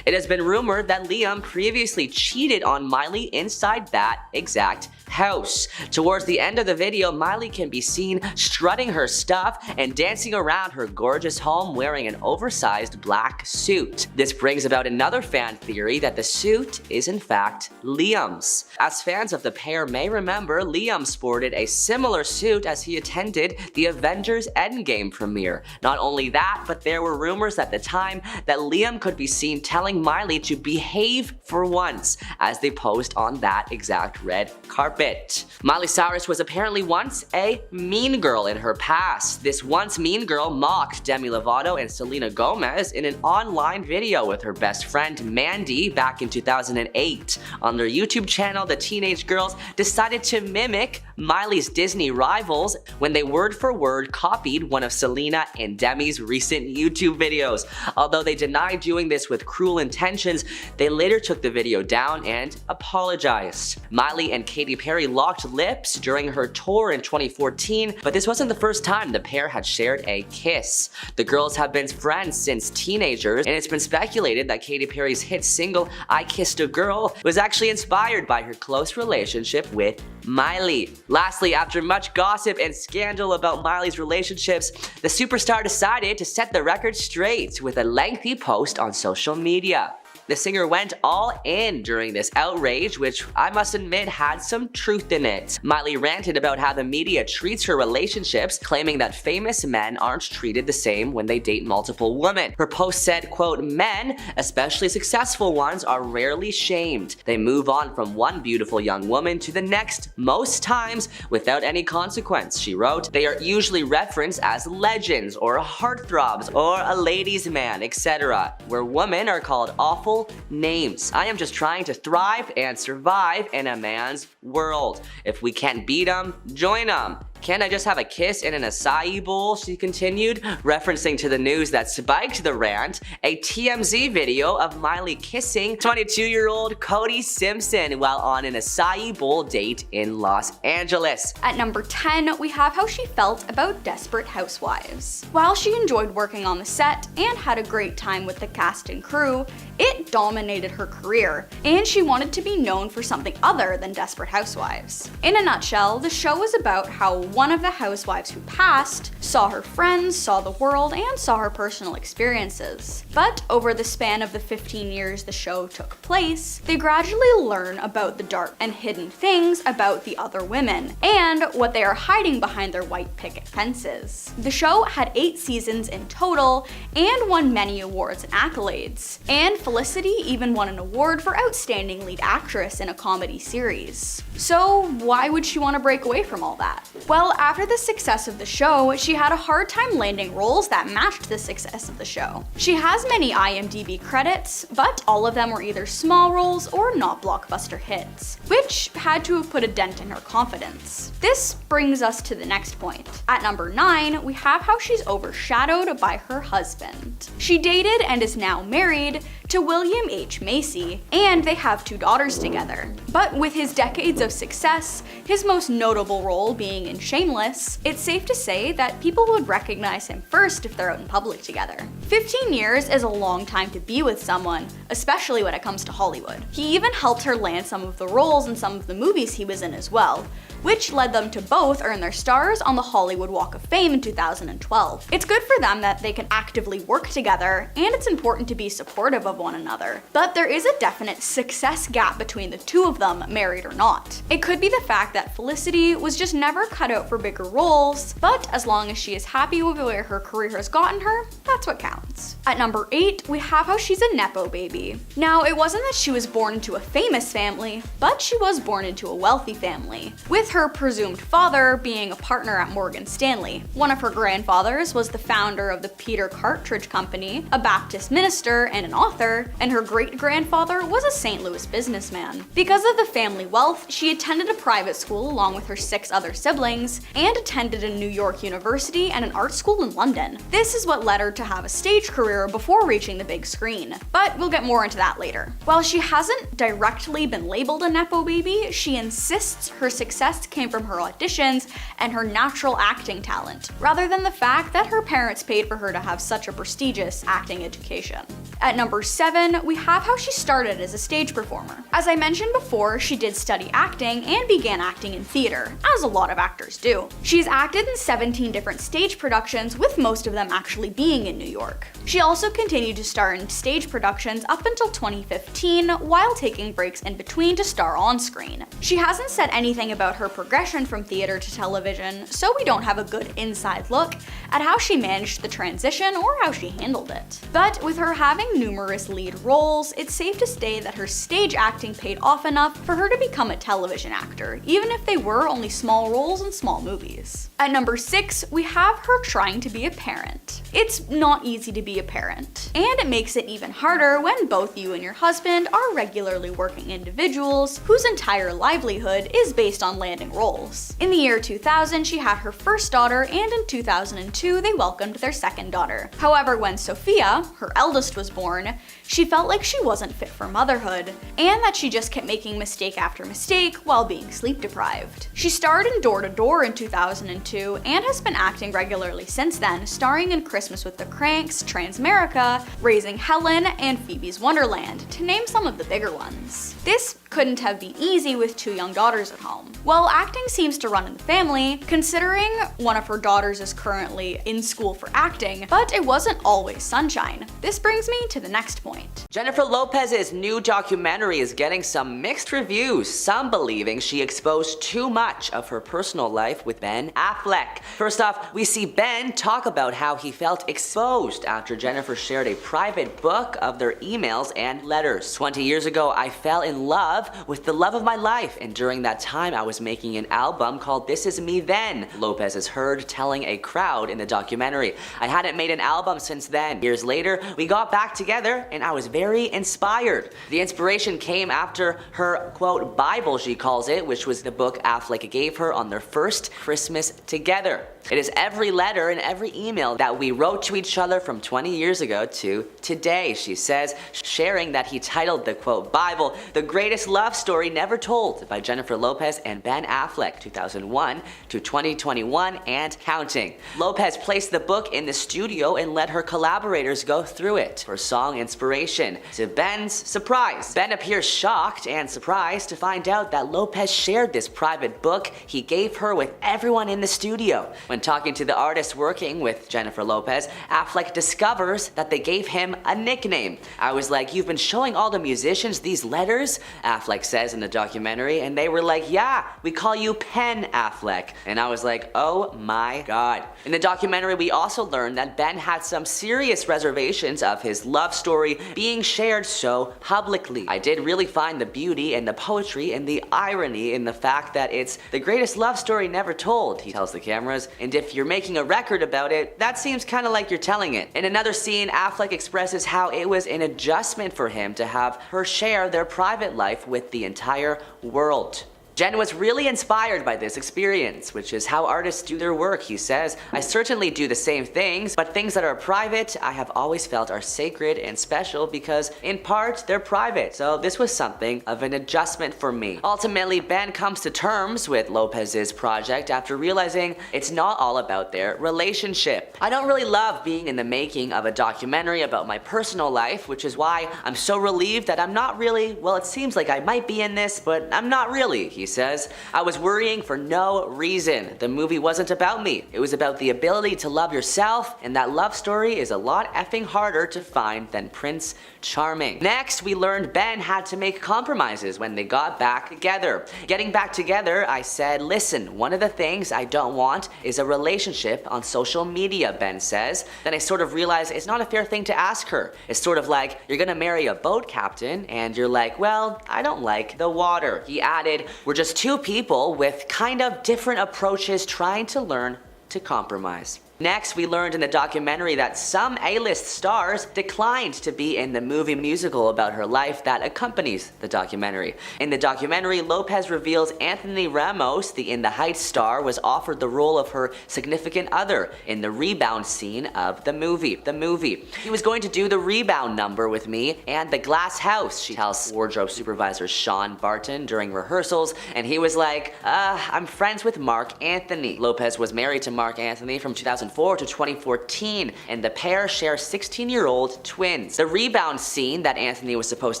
It has been rumored that Liam previously cheated on Miley inside that exact house. Towards the end of the video, Miley can be seen strutting her stuff and dancing around her gorgeous home wearing an oversized black suit. This brings about another fan theory that the suit is in fact Liam's. As fans of the pair may remember, Liam sported a similar suit as he attended the Avengers Endgame premiere. Not only that, but there were rumors at the time that Liam could be seen telling Miley to behave for once as they posed on that exact red carpet. Miley Cyrus was apparently once a mean girl in her past. This once mean girl mocked Demi Lovato and Selena Gomez in an online video with her best friend Mandy back in 2008. On their YouTube channel, the teenage girls decided to mimic Miley's Disney rivals when they word for word copied one of Selena and Demi's recent YouTube videos. Although they denied doing this with cruel intentions, they later took the video down and apologized. Miley and Katy Perry locked lips during her tour in 2014, but this wasn't the first time the pair had shared a kiss. The girls have been friends since teenagers, and it's been speculated that Katy Perry's hit single I Kissed a Girl was actually inspired by her close relationship with Miley. Lastly, after much gossip and scandal about Miley's relationships, the superstar decided to set the record straight with a lengthy post on social media. The singer went all in during this outrage, which I must admit had some truth in it. Miley ranted about how the media treats her relationships, claiming that famous men aren't treated the same when they date multiple women. Her post said, quote, "Men, especially successful ones, are rarely shamed. They move on from one beautiful young woman to the next, most times without any consequence," she wrote. "They are usually referenced as legends or heartthrobs or a ladies' man, etc., where women are called awful names. I am just trying to thrive and survive in a man's world. If we can't beat 'em, join 'em. Can't I just have a kiss in an acai bowl?" she continued, referencing to the news that spiked the rant, a TMZ video of Miley kissing 22-year-old Cody Simpson while on an acai bowl date in Los Angeles. At number 10, we have how she felt about Desperate Housewives. While she enjoyed working on the set and had a great time with the cast and crew, it dominated her career, and she wanted to be known for something other than Desperate Housewives. In a nutshell, the show was about how one of the housewives who passed saw her friends, saw the world, and saw her personal experiences. But over the span of the 15 years the show took place, they gradually learn about the dark and hidden things about the other women, and what they are hiding behind their white picket fences. The show had 8 seasons in total, and won many awards and accolades. And Felicity even won an award for Outstanding Lead Actress in a Comedy Series. So why would she want to break away from all that? Well, after the success of the show, she had a hard time landing roles that matched the success of the show. She has many IMDb credits, but all of them were either small roles or not blockbuster hits, which had to have put a dent in her confidence. This brings us to the next point. At number 9, we have how she's overshadowed by her husband. She dated and is now married to William H. Macy, and they have 2 daughters together. But with his decades of success, his most notable role being in Shameless, it's safe to say that people would recognize him first if they're out in public together. 15 years is a long time to be with someone, especially when it comes to Hollywood. He even helped her land some of the roles in some of the movies he was in as well, which led them to both earn their stars on the Hollywood Walk of Fame in 2012. It's good for them that they can actively work together, and it's important to be supportive of one another. But there is a definite success gap between the two of them, married or not. It could be the fact that Felicity was just never cut out for bigger roles, but as long as she is happy with where her career has gotten her, that's what counts. At number 8, we have how she's a Nepo baby. Now, it wasn't that she was born into a famous family, but she was born into a wealthy family, with her presumed father being a partner at Morgan Stanley. One of her grandfathers was the founder of the Peter Cartridge Company, a Baptist minister and an author, and her great-grandfather was a St. Louis businessman. Because of the family wealth, she attended a private school along with her 6 other siblings, and attended a New York university and an art school in London. This is what led her to have a stage career before reaching the big screen, but we'll get more into that later. While she hasn't directly been labeled a Nepo baby, she insists her success came from her auditions and her natural acting talent, rather than the fact that her parents paid for her to have such a prestigious acting education. At number 7, we have how she started as a stage performer. As I mentioned before, she did study acting and began acting in theater, as a lot of actors do. She's acted in 17 different stage productions, with most of them actually being in New York. She also continued to star in stage productions up until 2015, while taking breaks in between to star on screen. She hasn't said anything about her progression from theater to television, so we don't have a good inside look at how she managed the transition or how she handled it. But with her having numerous lead roles, it's safe to say that her stage acting paid off enough for her to become a television actor, even if they were only small roles in small movies. At number 6, we have her trying to be a parent. It's not easy to be a parent, and it makes it even harder when both you and your husband are regularly working individuals whose entire livelihood is based on landing roles. In the year 2000, she had her first daughter, and in 2002, they welcomed their second daughter. However, when Sophia, her eldest, was born, she felt like she wasn't fit for motherhood, and that she just kept making mistake after mistake while being sleep deprived. She starred in Door to Door in 2002, and has been acting regularly since then, starring in Christmas with the Cranks, Transamerica, Raising Helen, and Phoebe's Wonderland, to name some of the bigger ones. This couldn't have been easy with 2 young daughters at home. While acting seems to run in the family, considering one of her daughters is currently in school for acting, but it wasn't always sunshine. This brings me to the next point. Jennifer Lopez's new documentary is getting some mixed reviews, some believing she exposed too much of her personal life with Ben Affleck. First off, we see Ben talk about how he felt exposed after Jennifer shared a private book of their emails and letters. 20 years ago, I fell in love with the love of my life, and during that time I was making an album called This Is Me Then, Lopez is heard telling a crowd in the documentary. I hadn't made an album since then. Years later, we got back together and I was very inspired. The inspiration came after her, quote, Bible, she calls it, which was the book Affleck gave her on their first Christmas together. It is every letter and every email that we wrote to each other from 20 years ago to today, she says, sharing that he titled the, quote, Bible, The Greatest Love Story Never Told by Jennifer Lopez and Ben Affleck, 2001 to 2021 and counting. Lopez placed the book in the studio and let her collaborators go through it for song inspiration inspiration. To Ben's surprise, Ben appears shocked and surprised to find out that Lopez shared this private book he gave her with everyone in the studio. When talking to the artist working with Jennifer Lopez, Affleck discovers that they gave him a nickname. I was like, "You've been showing all the musicians these letters?" Affleck says in the documentary, and they were like, "Yeah, we call you Pen Affleck." And I was like, oh my god. In the documentary, we also learned that Ben had some serious reservations of his love story being shared so publicly. I did really find the beauty and the poetry and the irony in the fact that it's the greatest love story never told, he tells the cameras, and if you're making a record about it, that seems kind of like you're telling it. In another scene, Affleck expresses how it was an adjustment for him to have her share their private life with the entire world. Jen was really inspired by this experience, which is how artists do their work, he says. "I certainly do the same things, but things that are private, I have always felt are sacred and special because, in part, they're private. So this was something of an adjustment for me." Ultimately, Ben comes to terms with Lopez's project after realizing it's not all about their relationship. "I don't really love being in the making of a documentary about my personal life, which is why I'm so relieved that I'm not really, well, it seems like I might be in this, but I'm not really," he says. "I was worrying for no reason. The movie wasn't about me. It was about the ability to love yourself, and that love story is a lot effing harder to find than Prince Charming." Next, we learned Ben had to make compromises when they got back together. "Getting back together, I said, listen, one of the things I don't want is a relationship on social media," Ben says. "Then I sort of realized it's not a fair thing to ask her. It's sort of like you're gonna marry a boat captain, and you're like, well, I don't like the water." He added, "We're just two people with kind of different approaches trying to learn to compromise." Next, we learned in the documentary that some A-list stars declined to be in the movie musical about her life that accompanies the documentary. In the documentary, Lopez reveals Anthony Ramos, the In the Heights star, was offered the role of her significant other in the rebound scene of the movie. "He was going to do the rebound number with me and the glass house," she tells wardrobe supervisor Sean Barton during rehearsals, and he was like, I'm friends with Mark Anthony." Lopez was married to Mark Anthony from 2004 to 2014, and the pair share 16-year-old twins. The rebound scene that Anthony was supposed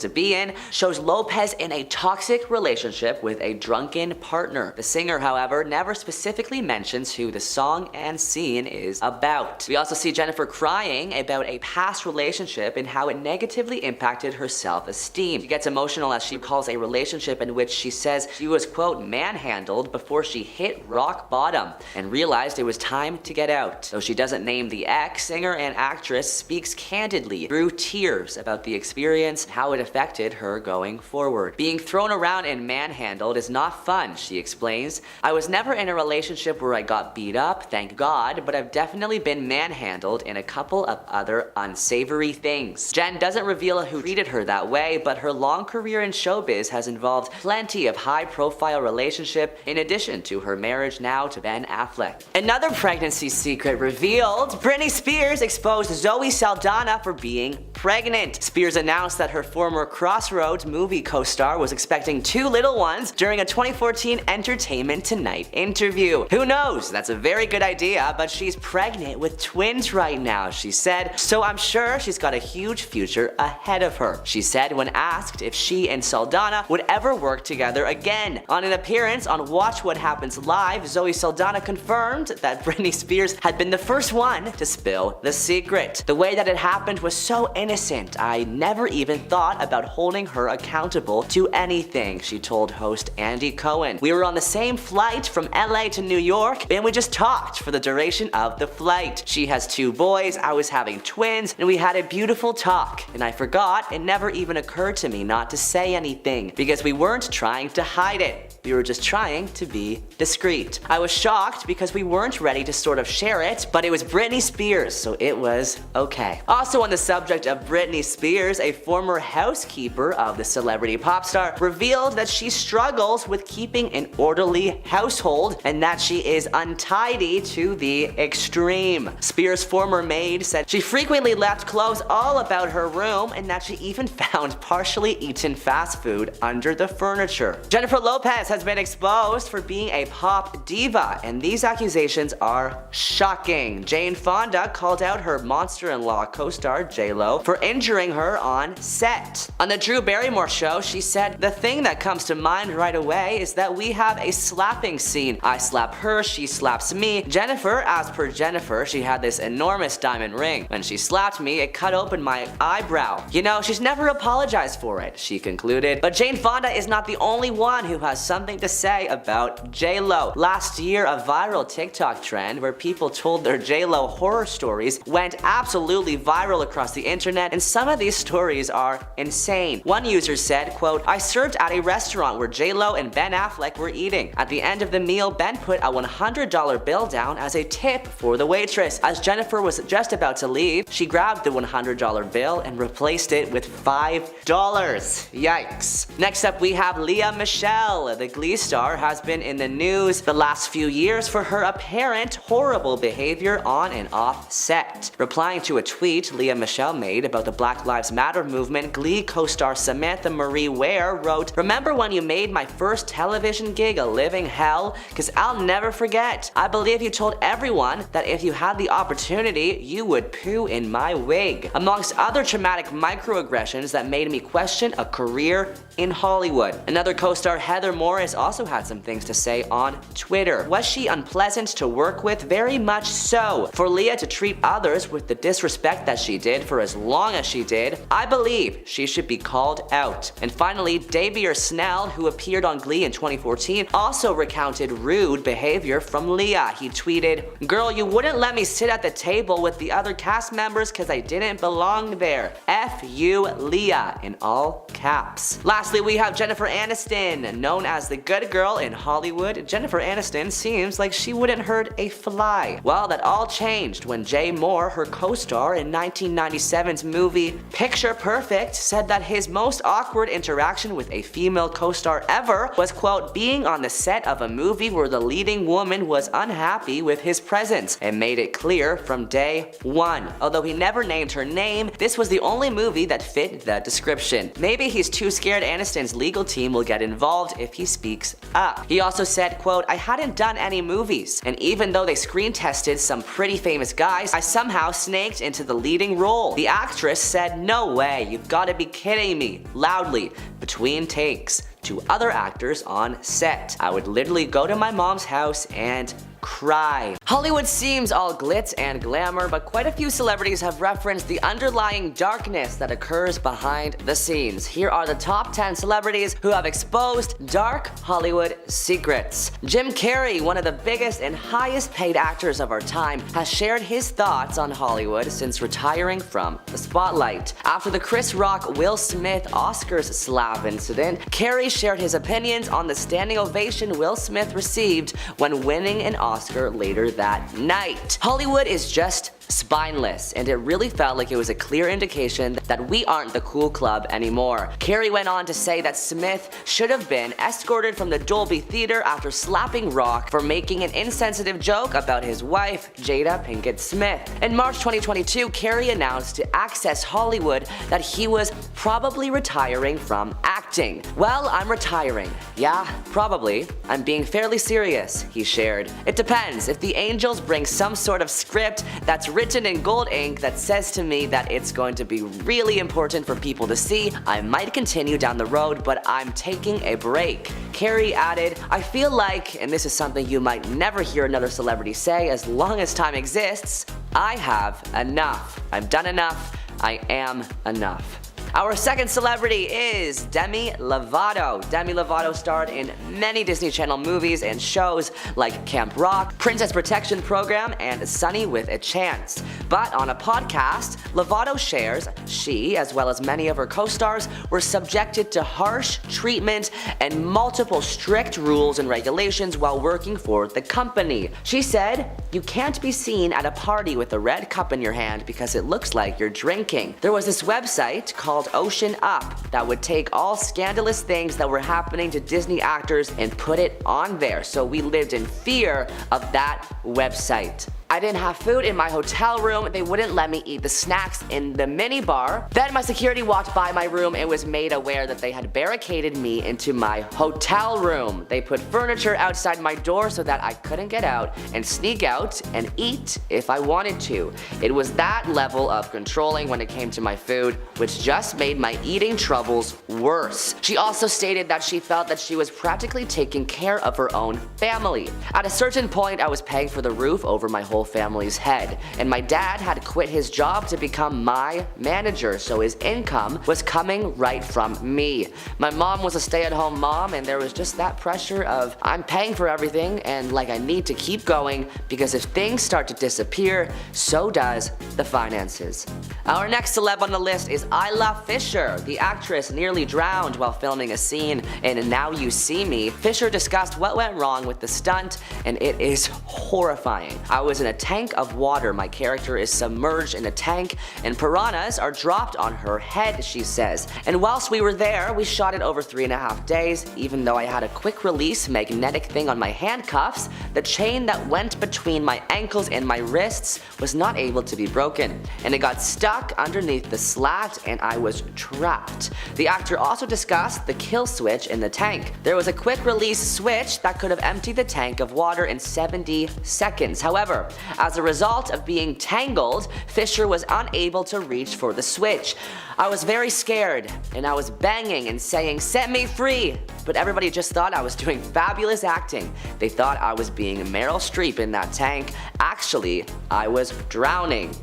to be in shows Lopez in a toxic relationship with a drunken partner. The singer, however, never specifically mentions who the song and scene is about. We also see Jennifer crying about a past relationship and how it negatively impacted her self-esteem. She gets emotional as she recalls a relationship in which she says she was, quote, manhandled before she hit rock bottom and realized it was time to get out. Though she doesn't name the ex, singer and actress speaks candidly through tears about the experience and how it affected her going forward. "Being thrown around and manhandled is not fun," she explains. "I was never in a relationship where I got beat up, thank God, but I've definitely been manhandled in a couple of other unsavory things." Jen doesn't reveal who treated her that way, but her long career in showbiz has involved plenty of high-profile relationships in addition to her marriage now to Ben Affleck. Another pregnancy secret revealed: Britney Spears exposed Zoe Saldana for being pregnant. Spears announced that her former Crossroads movie co-star was expecting 2 little ones during a 2014 Entertainment Tonight interview. "Who knows? That's a very good idea, but she's pregnant with twins right now," she said, "so I'm sure she's got a huge future ahead of her," she said when asked if she and Saldana would ever work together again. On an appearance on Watch What Happens Live, Zoe Saldana confirmed that Britney Spears had been the first one to spill the secret. "The way that it happened was so innocent. I never even thought about holding her accountable to anything," she told host Andy Cohen. "We were on the same flight from LA to New York, and we just talked for the duration of the flight. She has 2 boys, I was having twins, and we had a beautiful talk. And I forgot, it never even occurred to me not to say anything, because we weren't trying to hide it. We were just trying to be discreet. I was shocked because we weren't ready to sort of share it, but it was Britney Spears, so it was okay." Also on the subject of Britney Spears, a former housekeeper of the celebrity pop star revealed that she struggles with keeping an orderly household and that she is untidy to the extreme. Spears' former maid said she frequently left clothes all about her room and that she even found partially eaten fast food under the furniture. Jennifer Lopez has been exposed for being a pop diva, and these accusations are shocking. Shocking! Jane Fonda called out her monster-in-law co-star J-Lo for injuring her on set. On the Drew Barrymore show, she said, "The thing that comes to mind right away is that we have a slapping scene. I slap her, she slaps me. Jennifer, as per Jennifer, she had this enormous diamond ring. When she slapped me, it cut open my eyebrow. You know, she's never apologized for it," she concluded. But Jane Fonda is not the only one who has something to say about J-Lo. Last year, a viral TikTok trend where people told their J-Lo horror stories went absolutely viral across the internet, and some of these stories are insane. One user said, quote, "I served at a restaurant where J-Lo and Ben Affleck were eating. At the end of the meal, Ben put a $100 bill down as a tip for the waitress. As Jennifer was just about to leave, she grabbed the $100 bill and replaced it with $5. Yikes. Next up, we have Lea Michele. The Glee star has been in the news the last few years for her apparent horrible behavior on and off set. Replying to a tweet Lea Michele made about the Black Lives Matter movement, Glee co-star Samantha Marie Ware wrote, "Remember when you made my first television gig a living hell? Cause I'll never forget. I believe you told everyone that if you had the opportunity, you would poo in my wig." Amongst other traumatic microaggressions that made me question a career in Hollywood. Another co-star, Heather Morris, also had some things to say on Twitter. Was she unpleasant to work with? Very much so. For Lea to treat others with the disrespect that she did for as long as she did, I believe she should be called out. And finally, Davier Snell, who appeared on Glee in 2014, also recounted rude behavior from Lea. He tweeted, "Girl, you wouldn't let me sit at the table with the other cast members cause I didn't belong there. F you, Lea," in all caps. Lastly, we have Jennifer Aniston. Known as the good girl in Hollywood, Jennifer Aniston seems like she wouldn't hurt a fly. Well, that all changed when Jay Moore, her co-star in 1997's movie Picture Perfect, said that his most awkward interaction with a female co-star ever was, quote, "being on the set of a movie where the leading woman was unhappy with his presence and made it clear from day one." Although he never named her name, this was the only movie that fit that description. Maybe he's too scared Aniston's legal team will get involved if he speaks up. He also said, quote, "I hadn't done any movies, and even though they screen tested some pretty famous guys, I somehow snaked into the leading role." The actress said, "No way, you've gotta be kidding me," loudly, between takes, to other actors on set. "I would literally go to my mom's house and cry." Hollywood seems all glitz and glamour, but quite a few celebrities have referenced the underlying darkness that occurs behind the scenes. Here are the top 10 celebrities who have exposed dark Hollywood secrets. Jim Carrey, one of the biggest and highest paid actors of our time, has shared his thoughts on Hollywood since retiring from the spotlight. After the Chris Rock Will Smith Oscars slap incident, Carrey shared his opinions on the standing ovation Will Smith received when winning an Oscar later that night. Hollywood is just spineless, and it really felt like it was a clear indication that we aren't the cool club anymore. Carrey went on to say that Smith should have been escorted from the Dolby Theater after slapping Rock for making an insensitive joke about his wife, Jada Pinkett Smith. In March 2022, Carrey announced to Access Hollywood that he was probably retiring from acting. "Well, I'm retiring. Yeah, probably. I'm being fairly serious," he shared. "It depends. If the angels bring some sort of script that's written in gold ink that says to me that it's going to be really important for people to see, I might continue down the road, but I'm taking a break." Carrey added, "I feel like, and this is something you might never hear another celebrity say as long as time exists, I have enough. I've done enough. I am enough." Our second celebrity is Demi Lovato. Demi Lovato starred in many Disney Channel movies and shows like Camp Rock, Princess Protection Program, and Sunny with a Chance. But on a podcast, Lovato shares she, as well as many of her co-stars, were subjected to harsh treatment and multiple strict rules and regulations while working for the company. She said, "You can't be seen at a party with a red cup in your hand because it looks like you're drinking." There was this website called Ocean Up that would take all scandalous things that were happening to Disney actors and put it on there, so we lived in fear of that website. I didn't have food in my hotel room. They wouldn't let me eat the snacks in the minibar. Then my security walked by my room and was made aware that they had barricaded me into my hotel room. They put furniture outside my door so that I couldn't get out and sneak out and eat if I wanted to. It was that level of controlling when it came to my food, which just made my eating troubles worse. She also stated that she felt that she was practically taking care of her own family. At a certain point, I was paying for the roof over my whole family's head, and my dad had quit his job to become my manager, so his income was coming right from me. My mom was a stay-at-home mom, and there was just that pressure of I'm paying for everything and like I need to keep going because if things start to disappear, so does the finances. Our next celeb on the list is Isla Fisher. The actress nearly drowned while filming a scene in Now You See Me. Fisher discussed what went wrong with the stunt, and it is horrifying. I was in a tank of water. My character is submerged in a tank, and piranhas are dropped on her head, she says. And whilst we were there, we shot it over 3.5 days. Even though I had a quick release magnetic thing on my handcuffs, the chain that went between my ankles and my wrists was not able to be broken, and it got stuck underneath the slat and I was trapped. The actor also discussed the kill switch in the tank. There was a quick release switch that could have emptied the tank of water in 70 seconds. However, as a result of being tangled, Fisher was unable to reach for the switch. I was very scared and I was banging and saying, "Set me free!" But everybody just thought I was doing fabulous acting. They thought I was being Meryl Streep in that tank. Actually, I was drowning.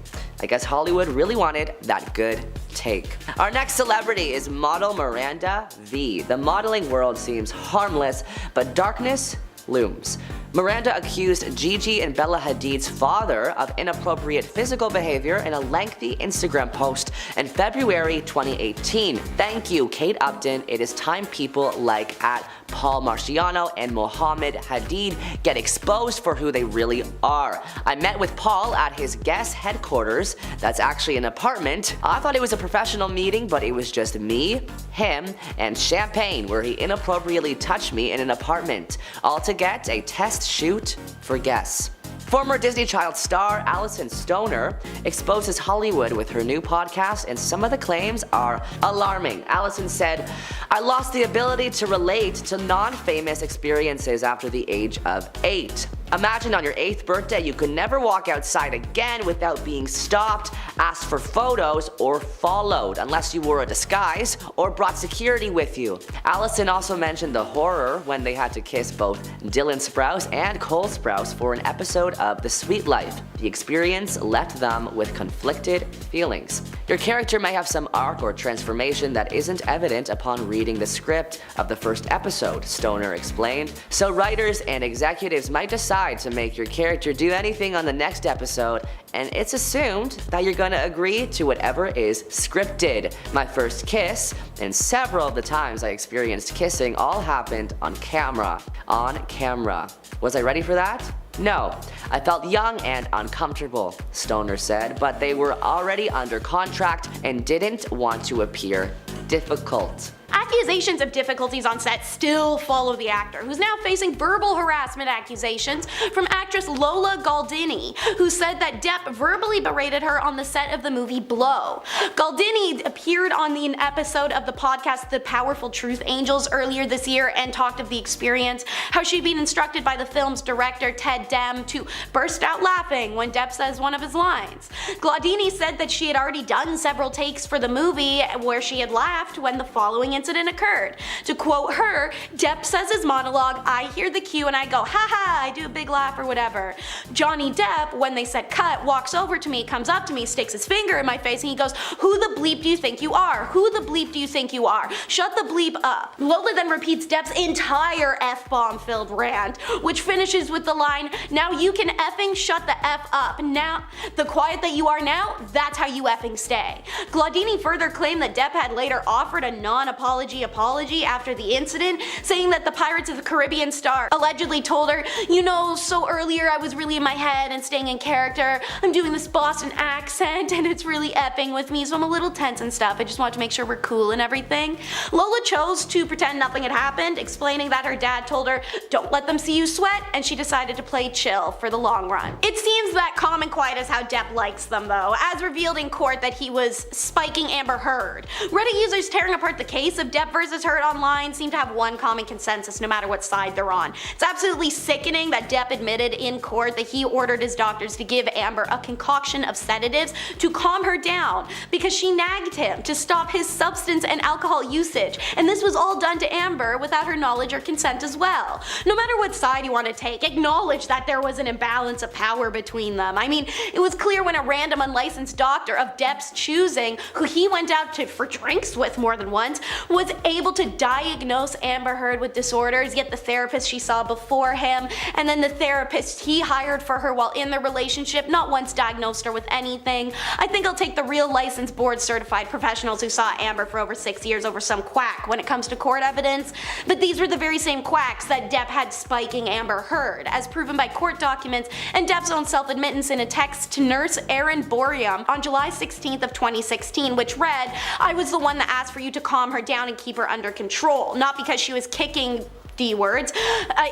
I guess Hollywood really wanted that good take. Our next celebrity is model Miranda V. The modeling world seems harmless, but darkness looms. Miranda accused Gigi and Bella Hadid's father of inappropriate physical behavior in a lengthy Instagram post in February 2018. Thank you, Kate Upton. It is time people like Paul Marciano and Mohammed Hadid get exposed for who they really are. I met with Paul at his guest headquarters. That's actually an apartment. I thought it was a professional meeting, but it was just me, him, and champagne where he inappropriately touched me in an apartment. All to get a test shoot for guests. Former Disney Child star Allison Stoner exposes Hollywood with her new podcast, and some of the claims are alarming. Allison said, "I lost the ability to relate to non-famous experiences after the age of 8. Imagine on your 8th birthday you could never walk outside again without being stopped, asked for photos, or followed, unless you wore a disguise or brought security with you." Allison also mentioned the horror when they had to kiss both Dylan Sprouse and Cole Sprouse for an episode of The Sweet Life. The experience left them with conflicted feelings. Your character may have some arc or transformation that isn't evident upon reading the script of the first episode, Stoner explained. So writers and executives might decide to make your character do anything on the next episode, and it's assumed that you're gonna agree to whatever is scripted. My first kiss, and several of the times I experienced kissing, all happened on camera. On camera. Was I ready for that? No, I felt young and uncomfortable, Stoner said, but they were already under contract and didn't want to appear difficult. Accusations of difficulties on set still follow the actor, who's now facing verbal harassment accusations from actress Lola Galdini, who said that Depp verbally berated her on the set of the movie Blow. Galdini appeared on an episode of the podcast The Powerful Truth Angels earlier this year and talked of the experience, how she'd been instructed by the film's director Ted Dem to burst out laughing when Depp says one of his lines. Galdini said that she had already done several takes for the movie where she had laughed when the following incident occurred. To quote her, Depp says his monologue, I hear the cue and I go, ha ha, I do a big laugh or whatever. Johnny Depp, when they said cut, walks over to me, comes up to me, sticks his finger in my face and he goes, who the bleep do you think you are? Who the bleep do you think you are? Shut the bleep up. Lola then repeats Depp's entire F-bomb filled rant, which finishes with the line, now you can effing shut the F up. Now, the quiet that you are now, that's how you effing stay. Galdini further claimed that Depp had later offered a non-apology apology after the incident, saying that the Pirates of the Caribbean star allegedly told her, "You know, so earlier I was really in my head and staying in character. I'm doing this Boston accent and it's really epping with me, so I'm a little tense and stuff. I just want to make sure we're cool and everything." Lola chose to pretend nothing had happened, explaining that her dad told her, "Don't let them see you sweat," and she decided to play chill for the long run. It seems that calm and quiet is how Depp likes them though, as revealed in court that he was spiking Amber Heard. Reddit users tearing apart the case of Depp versus Heard online seem to have one common consensus no matter what side they're on. It's absolutely sickening that Depp admitted in court that he ordered his doctors to give Amber a concoction of sedatives to calm her down because she nagged him to stop his substance and alcohol usage, and this was all done to Amber without her knowledge or consent as well. No matter what side you want to take, acknowledge that there was an imbalance of power between them. I mean, it was clear when a random unlicensed doctor of Depp's choosing, who he went out to for drinks with more than once, was able to diagnose Amber Heard with disorders, yet the therapist she saw before him, and then the therapist he hired for her while in the relationship, not once diagnosed her with anything. I think I'll take the real licensed board certified professionals who saw Amber for over 6 years over some quack when it comes to court evidence, but these were the very same quacks that Depp had spiking Amber Heard, as proven by court documents and Depp's own self-admittance in a text to nurse Erin Borium on July 16th of 2016, which read, "I was the one that asked for you to calm her down and keep her under control, not because she was kicking D-words.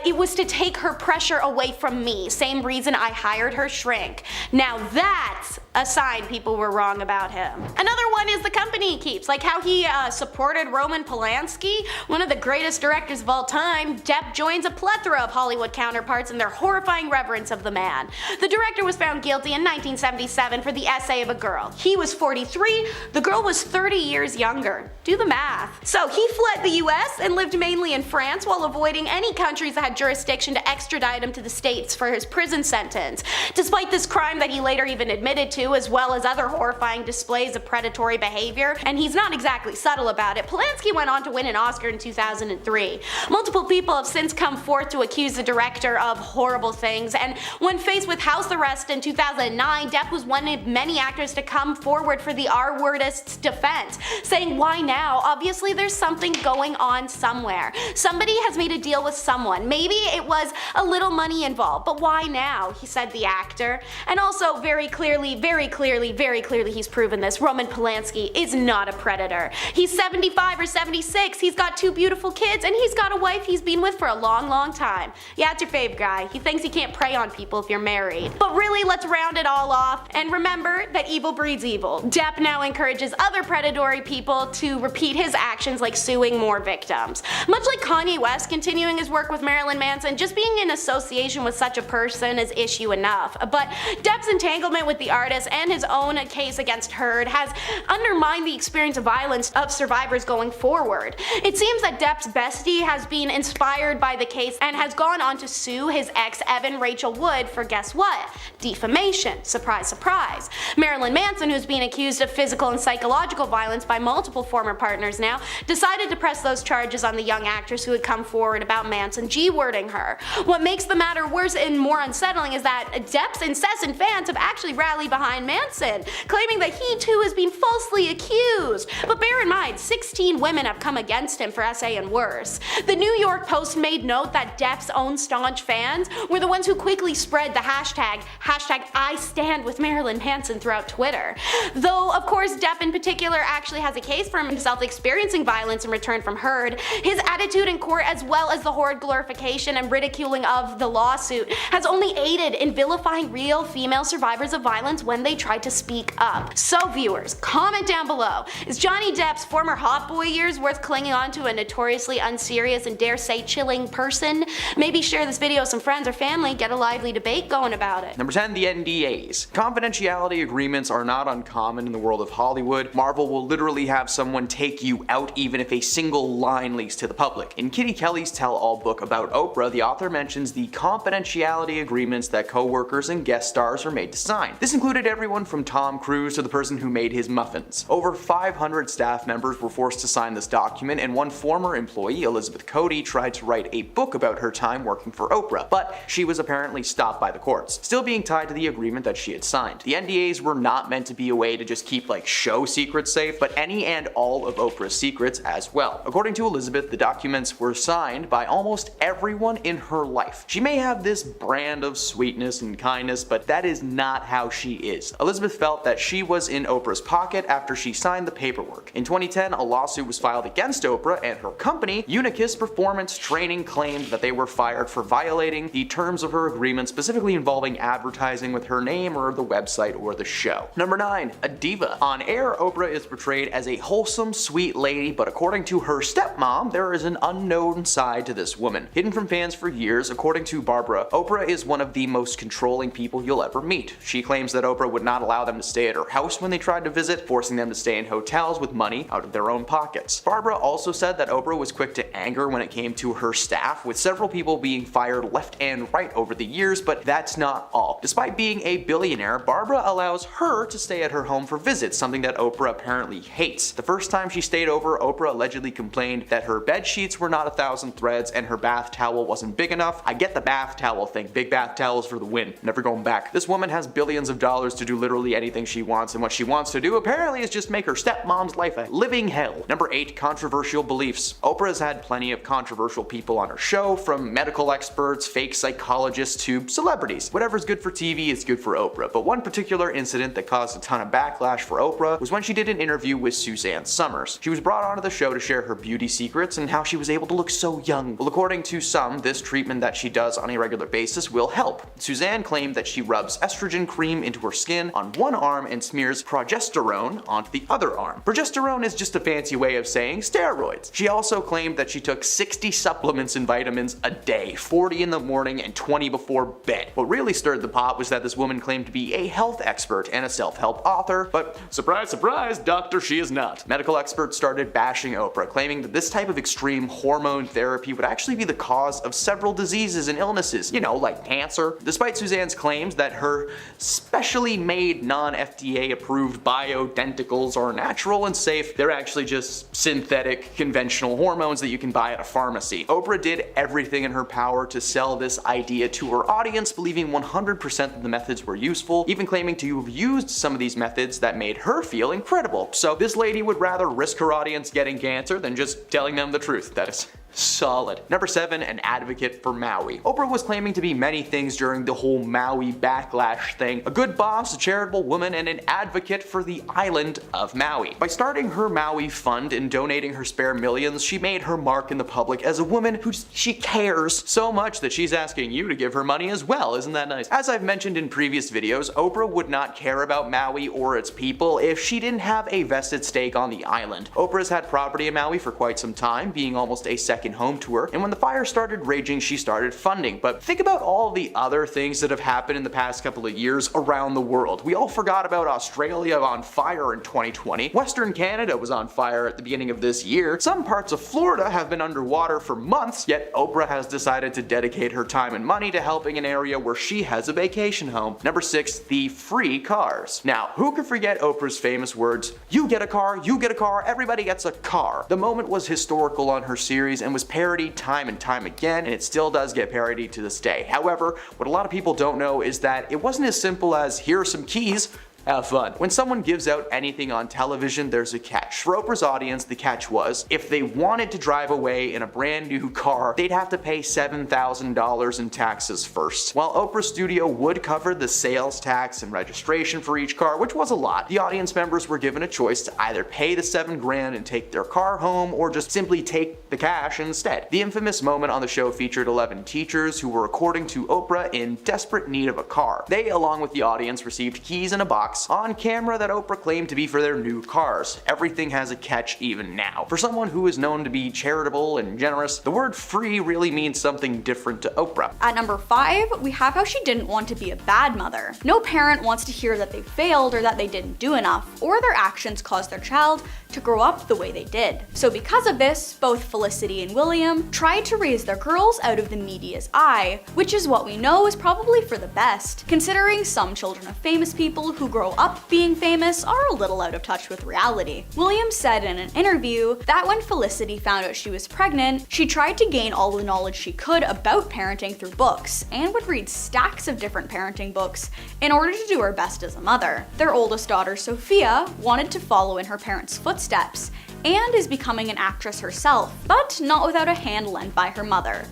It was to take her pressure away from me. Same reason I hired her shrink." Now that's a sign people were wrong about him. Another one is the company he keeps, like how he supported Roman Polanski, one of the greatest directors of all time. Depp joins a plethora of Hollywood counterparts in their horrifying reverence of the man. The director was found guilty in 1977 for the essay of a girl. He was 43, the girl was 30 years younger. Do the math. So he fled the US and lived mainly in France while avoiding any countries that had jurisdiction to extradite him to the States for his prison sentence. Despite this crime that he later even admitted to, as well as other horrifying displays of predatory behavior, and he's not exactly subtle about it, Polanski went on to win an Oscar in 2003. Multiple people have since come forth to accuse the director of horrible things, and when faced with house arrest in 2009, Depp was one of many actors to come forward for the R-wordist's defense, saying, "Why now? Obviously there's something going on somewhere. Somebody has made a deal with someone. Maybe it was a little money involved, but why now?" he said, the actor. And also very clearly he's proven this. Roman Polanski is not a predator. He's 75 or 76, he's got 2 beautiful kids, and he's got a wife he's been with for a long time. Yeah, it's your fave guy. He thinks he can't prey on people if you're married. But really, let's round it all off and remember that evil breeds evil. Depp now encourages other predatory people to repeat his actions, like suing more victims. Much like Kanye West continuing his work with Marilyn Manson, just being in association with such a person is issue enough. But Depp's entanglement with the artist and his own case against Heard has undermined the experience of violence of survivors going forward. It seems that Depp's bestie has been inspired by the case and has gone on to sue his ex Evan Rachel Wood for, guess what? Defamation. Surprise, surprise. Marilyn Manson, who's being accused of physical and psychological violence by multiple former partners now, decided to press those charges on the young actress who had come forward about Manson G-wording her. What makes the matter worse and more unsettling is that Depp's incessant fans have actually rallied behind Manson, claiming that he too has been falsely accused. But bear in mind, 16 women have come against him for saying worse. The New York Post made note that Depp's own staunch fans were the ones who quickly spread the hashtag I stand with Marilyn Manson throughout Twitter. Though, of course, Depp in particular actually has a case for himself experiencing violence in return from Heard, his attitude in court as well as the horrid glorification and ridiculing of the lawsuit has only aided in vilifying real female survivors of violence when they try to speak up. So viewers, comment down below. Is Johnny Depp's former hot boy years worth clinging on to a notoriously unserious and dare say chilling person? Maybe share this video with some friends or family, get a lively debate going about it. Number 10, the NDAs. Confidentiality agreements are not uncommon in the world of Hollywood. Marvel will literally have someone take you out even if a single line leaks to the public. In Kitty Kelly's tell-all book about Oprah, the author mentions the confidentiality agreements that co-workers and guest stars are made to sign. This included included everyone from Tom Cruise to the person who made his muffins. Over 500 staff members were forced to sign this document, and one former employee, Elizabeth Cody, tried to write a book about her time working for Oprah, but she was apparently stopped by the courts, still being tied to the agreement that she had signed. The NDAs were not meant to be a way to just keep show secrets safe, but any and all of Oprah's secrets as well. According to Elizabeth, the documents were signed by almost everyone in her life. She may have this brand of sweetness and kindness, but that is not how she is. Elizabeth felt that she was in Oprah's pocket after she signed the paperwork. In 2010, a lawsuit was filed against Oprah, and her company, Unicus Performance Training, claimed that they were fired for violating the terms of her agreement, specifically involving advertising with her name or the website or the show. Number 9. A diva. On air, Oprah is portrayed as a wholesome, sweet lady, but according to her stepmom, there is an unknown side to this woman. Hidden from fans for years, according to Barbara, Oprah is one of the most controlling people you'll ever meet. She claims that Oprah would not allow them to stay at her house when they tried to visit, forcing them to stay in hotels with money out of their own pockets. Barbara also said that Oprah was quick to anger when it came to her staff, with several people being fired left and right over the years, but that's not all. Despite being a billionaire, Barbara allows her to stay at her home for visits, something that Oprah apparently hates. The first time she stayed over, Oprah allegedly complained that her bed sheets were not 1,000 threads and her bath towel wasn't big enough. I get the bath towel thing, big bath towels for the win, never going back. This woman has billions of dollars to do literally anything she wants, and what she wants to do apparently is just make her stepmom's life a living hell. Number 8. Controversial beliefs. Oprah has had plenty of controversial people on her show, from medical experts, fake psychologists, to celebrities. Whatever's good for TV is good for Oprah, but one particular incident that caused a ton of backlash for Oprah was when she did an interview with Suzanne Summers. She was brought onto the show to share her beauty secrets and how she was able to look so young. Well, according to some, this treatment that she does on a regular basis will help. Suzanne claimed that she rubs estrogen cream into her skin on one arm and smears progesterone onto the other arm. Progesterone is just a fancy way of saying steroids. She also claimed that she took 60 supplements and vitamins a day, 40 in the morning and 20 before bed. What really stirred the pot was that this woman claimed to be a health expert and a self-help author, but surprise, surprise, doctor, she is not. Medical experts started bashing Oprah, claiming that this type of extreme hormone therapy would actually be the cause of several diseases and illnesses, like cancer. Despite Suzanne's claims that her specially made non-FDA approved bioidenticals are natural and safe, they're actually just synthetic, conventional hormones that you can buy at a pharmacy. Oprah did everything in her power to sell this idea to her audience, believing 100% that the methods were useful, even claiming to have used some of these methods that made her feel incredible. So this lady would rather risk her audience getting cancer than just telling them the truth. That is solid. Number 7, an advocate for Maui. Oprah was claiming to be many things during the whole Maui backlash thing. A good boss, a charitable woman, and an advocate for the island of Maui. By starting her Maui fund and donating her spare millions, she made her mark in the public as a woman who she cares so much that she's asking you to give her money as well. Isn't that nice? As I've mentioned in previous videos, Oprah would not care about Maui or its people if she didn't have a vested stake on the island. Oprah's had property in Maui for quite some time, being almost a second home to her, and when the fire started raging, she started funding. But think about all the other things that have happened in the past couple of years around the world. We all forgot about Australia on fire in 2020. Western Canada was on fire at the beginning of this year. Some parts of Florida have been underwater for months, yet Oprah has decided to dedicate her time and money to helping an area where she has a vacation home. Number 6, the free cars. Now, who could forget Oprah's famous words, "You get a car, everybody gets a car." The moment was historical on her series and was parodied time and time again, and it still does get parodied to this day. However, what a lot of people don't know is that it wasn't as simple as, here are some keys, have fun. When someone gives out anything on television, there's a catch. For Oprah's audience, the catch was, if they wanted to drive away in a brand new car, they'd have to pay $7,000 in taxes first. While Oprah's studio would cover the sales tax and registration for each car, which was a lot, the audience members were given a choice to either pay the $7,000 and take their car home, or just simply take the cash instead. The infamous moment on the show featured 11 teachers who were, according to Oprah, in desperate need of a car. They, along with the audience, received keys in a box bucks on camera that Oprah claimed to be for their new cars. Everything has a catch even now. For someone who is known to be charitable and generous, the word free really means something different to Oprah. At number 5, we have how she didn't want to be a bad mother. No parent wants to hear that they failed or that they didn't do enough, or their actions caused their child to grow up the way they did. So because of this, both Felicity and William tried to raise their girls out of the media's eye, which is what we know is probably for the best, considering some children of famous people who grow up being famous are a little out of touch with reality. William said in an interview that when Felicity found out she was pregnant, she tried to gain all the knowledge she could about parenting through books, and would read stacks of different parenting books in order to do her best as a mother. Their oldest daughter, Sophia, wanted to follow in her parents' footsteps, and is becoming an actress herself, but not without a hand lent by her mother,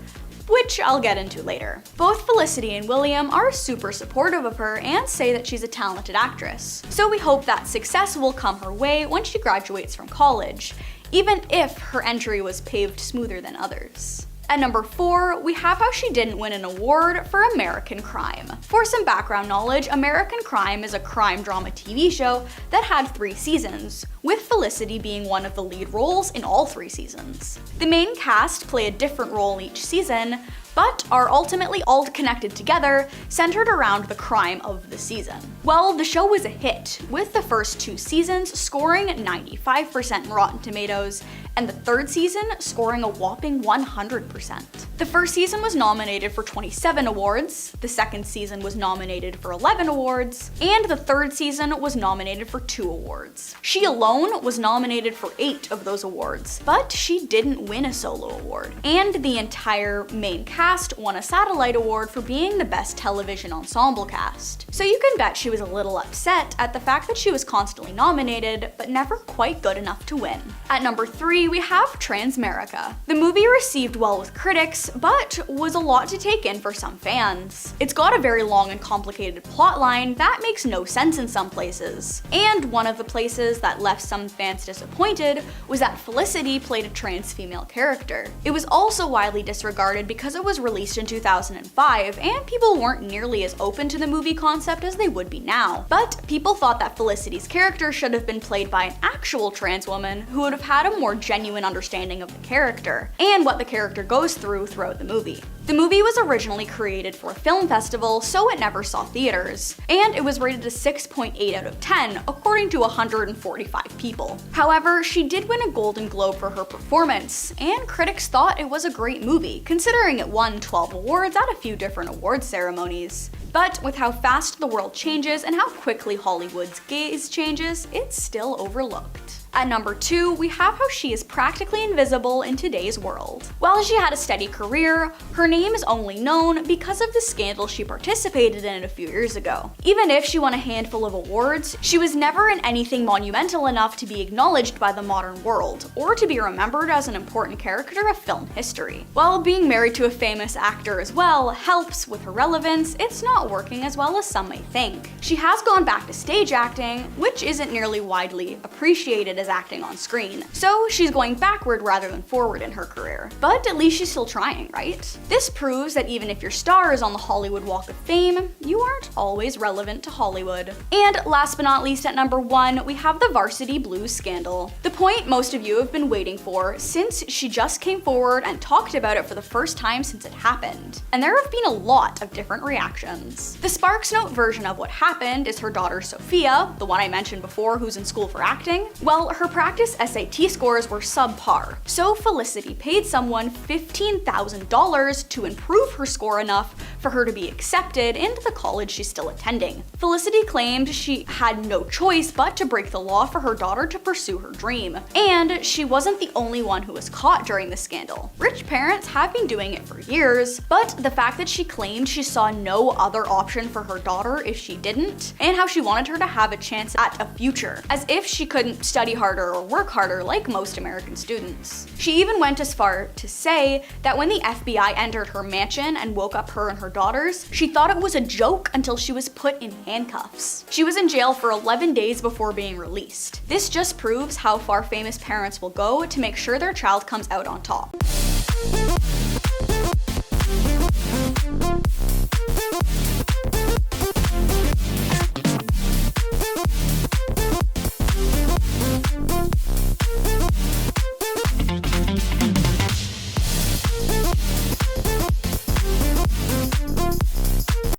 which I'll get into later. Both Felicity and William are super supportive of her and say that she's a talented actress. So we hope that success will come her way when she graduates from college, even if her entry was paved smoother than others. At number 4, we have how she didn't win an award for American Crime. For some background knowledge, American Crime is a crime drama TV show that had 3 seasons, with Felicity being one of the lead roles in all 3 seasons. The main cast play a different role each season, but are ultimately all connected together, centered around the crime of the season. Well, the show was a hit, with the first 2 seasons scoring 95% in Rotten Tomatoes, and the 3rd season scoring a whopping 100%. The first season was nominated for 27 awards, the 2nd season was nominated for 11 awards, and the 3rd season was nominated for 2 awards. She alone was nominated for 8 of those awards, but she didn't win a solo award. And the entire main cast won a Satellite Award for being the best television ensemble cast. So you can bet she was a little upset at the fact that she was constantly nominated, but never quite good enough to win. At number 3, we have Transmerica. The movie received well with critics, but was a lot to take in for some fans. It's got a very long and complicated plotline that makes no sense in some places. And one of the places that left some fans disappointed was that Felicity played a trans female character. It was also widely disregarded because it was released in 2005, and people weren't nearly as open to the movie concept as they would be now. But people thought that Felicity's character should have been played by an actual trans woman who would have had a more genuine understanding of the character, and what the character goes through throughout the movie. The movie was originally created for a film festival, so it never saw theaters, and it was rated a 6.8 out of 10, according to 145 people. However, she did win a Golden Globe for her performance, and critics thought it was a great movie, considering it won 12 awards at a few different awards ceremonies. But with how fast the world changes and how quickly Hollywood's gaze changes, it's still overlooked. At number 2, we have how she is practically invisible in today's world. While she had a steady career, her name is only known because of the scandal she participated in a few years ago. Even if she won a handful of awards, she was never in anything monumental enough to be acknowledged by the modern world, or to be remembered as an important character of film history. While being married to a famous actor as well helps with her relevance, it's not working as well as some may think. She has gone back to stage acting, which isn't nearly widely appreciated as acting on screen, so she's going backward rather than forward in her career. But at least she's still trying, right? This proves that even if your star is on the Hollywood Walk of Fame, you aren't always relevant to Hollywood. And last but not least, at number 1, we have the Varsity Blues scandal. The point most of you have been waiting for, since she just came forward and talked about it for the first time since it happened. And there have been a lot of different reactions. The SparksNote version of what happened is her daughter Sophia, the one I mentioned before who's in school for acting. Well, her practice SAT scores were subpar, so Felicity paid someone $15,000 to improve her score enough for her to be accepted into the college she's still attending. Felicity claimed she had no choice but to break the law for her daughter to pursue her dream. And she wasn't the only one who was caught during the scandal. Rich parents have been doing it for years, but the fact that she claimed she saw no other option for her daughter if she didn't, and how she wanted her to have a chance at a future, as if she couldn't study harder or work harder like most American students. She even went as far to say that when the FBI entered her mansion and woke up her and her daughters, she thought it was a joke until she was put in handcuffs. She was in jail for 11 days before being released. This just proves how far famous parents will go to make sure their child comes out on top.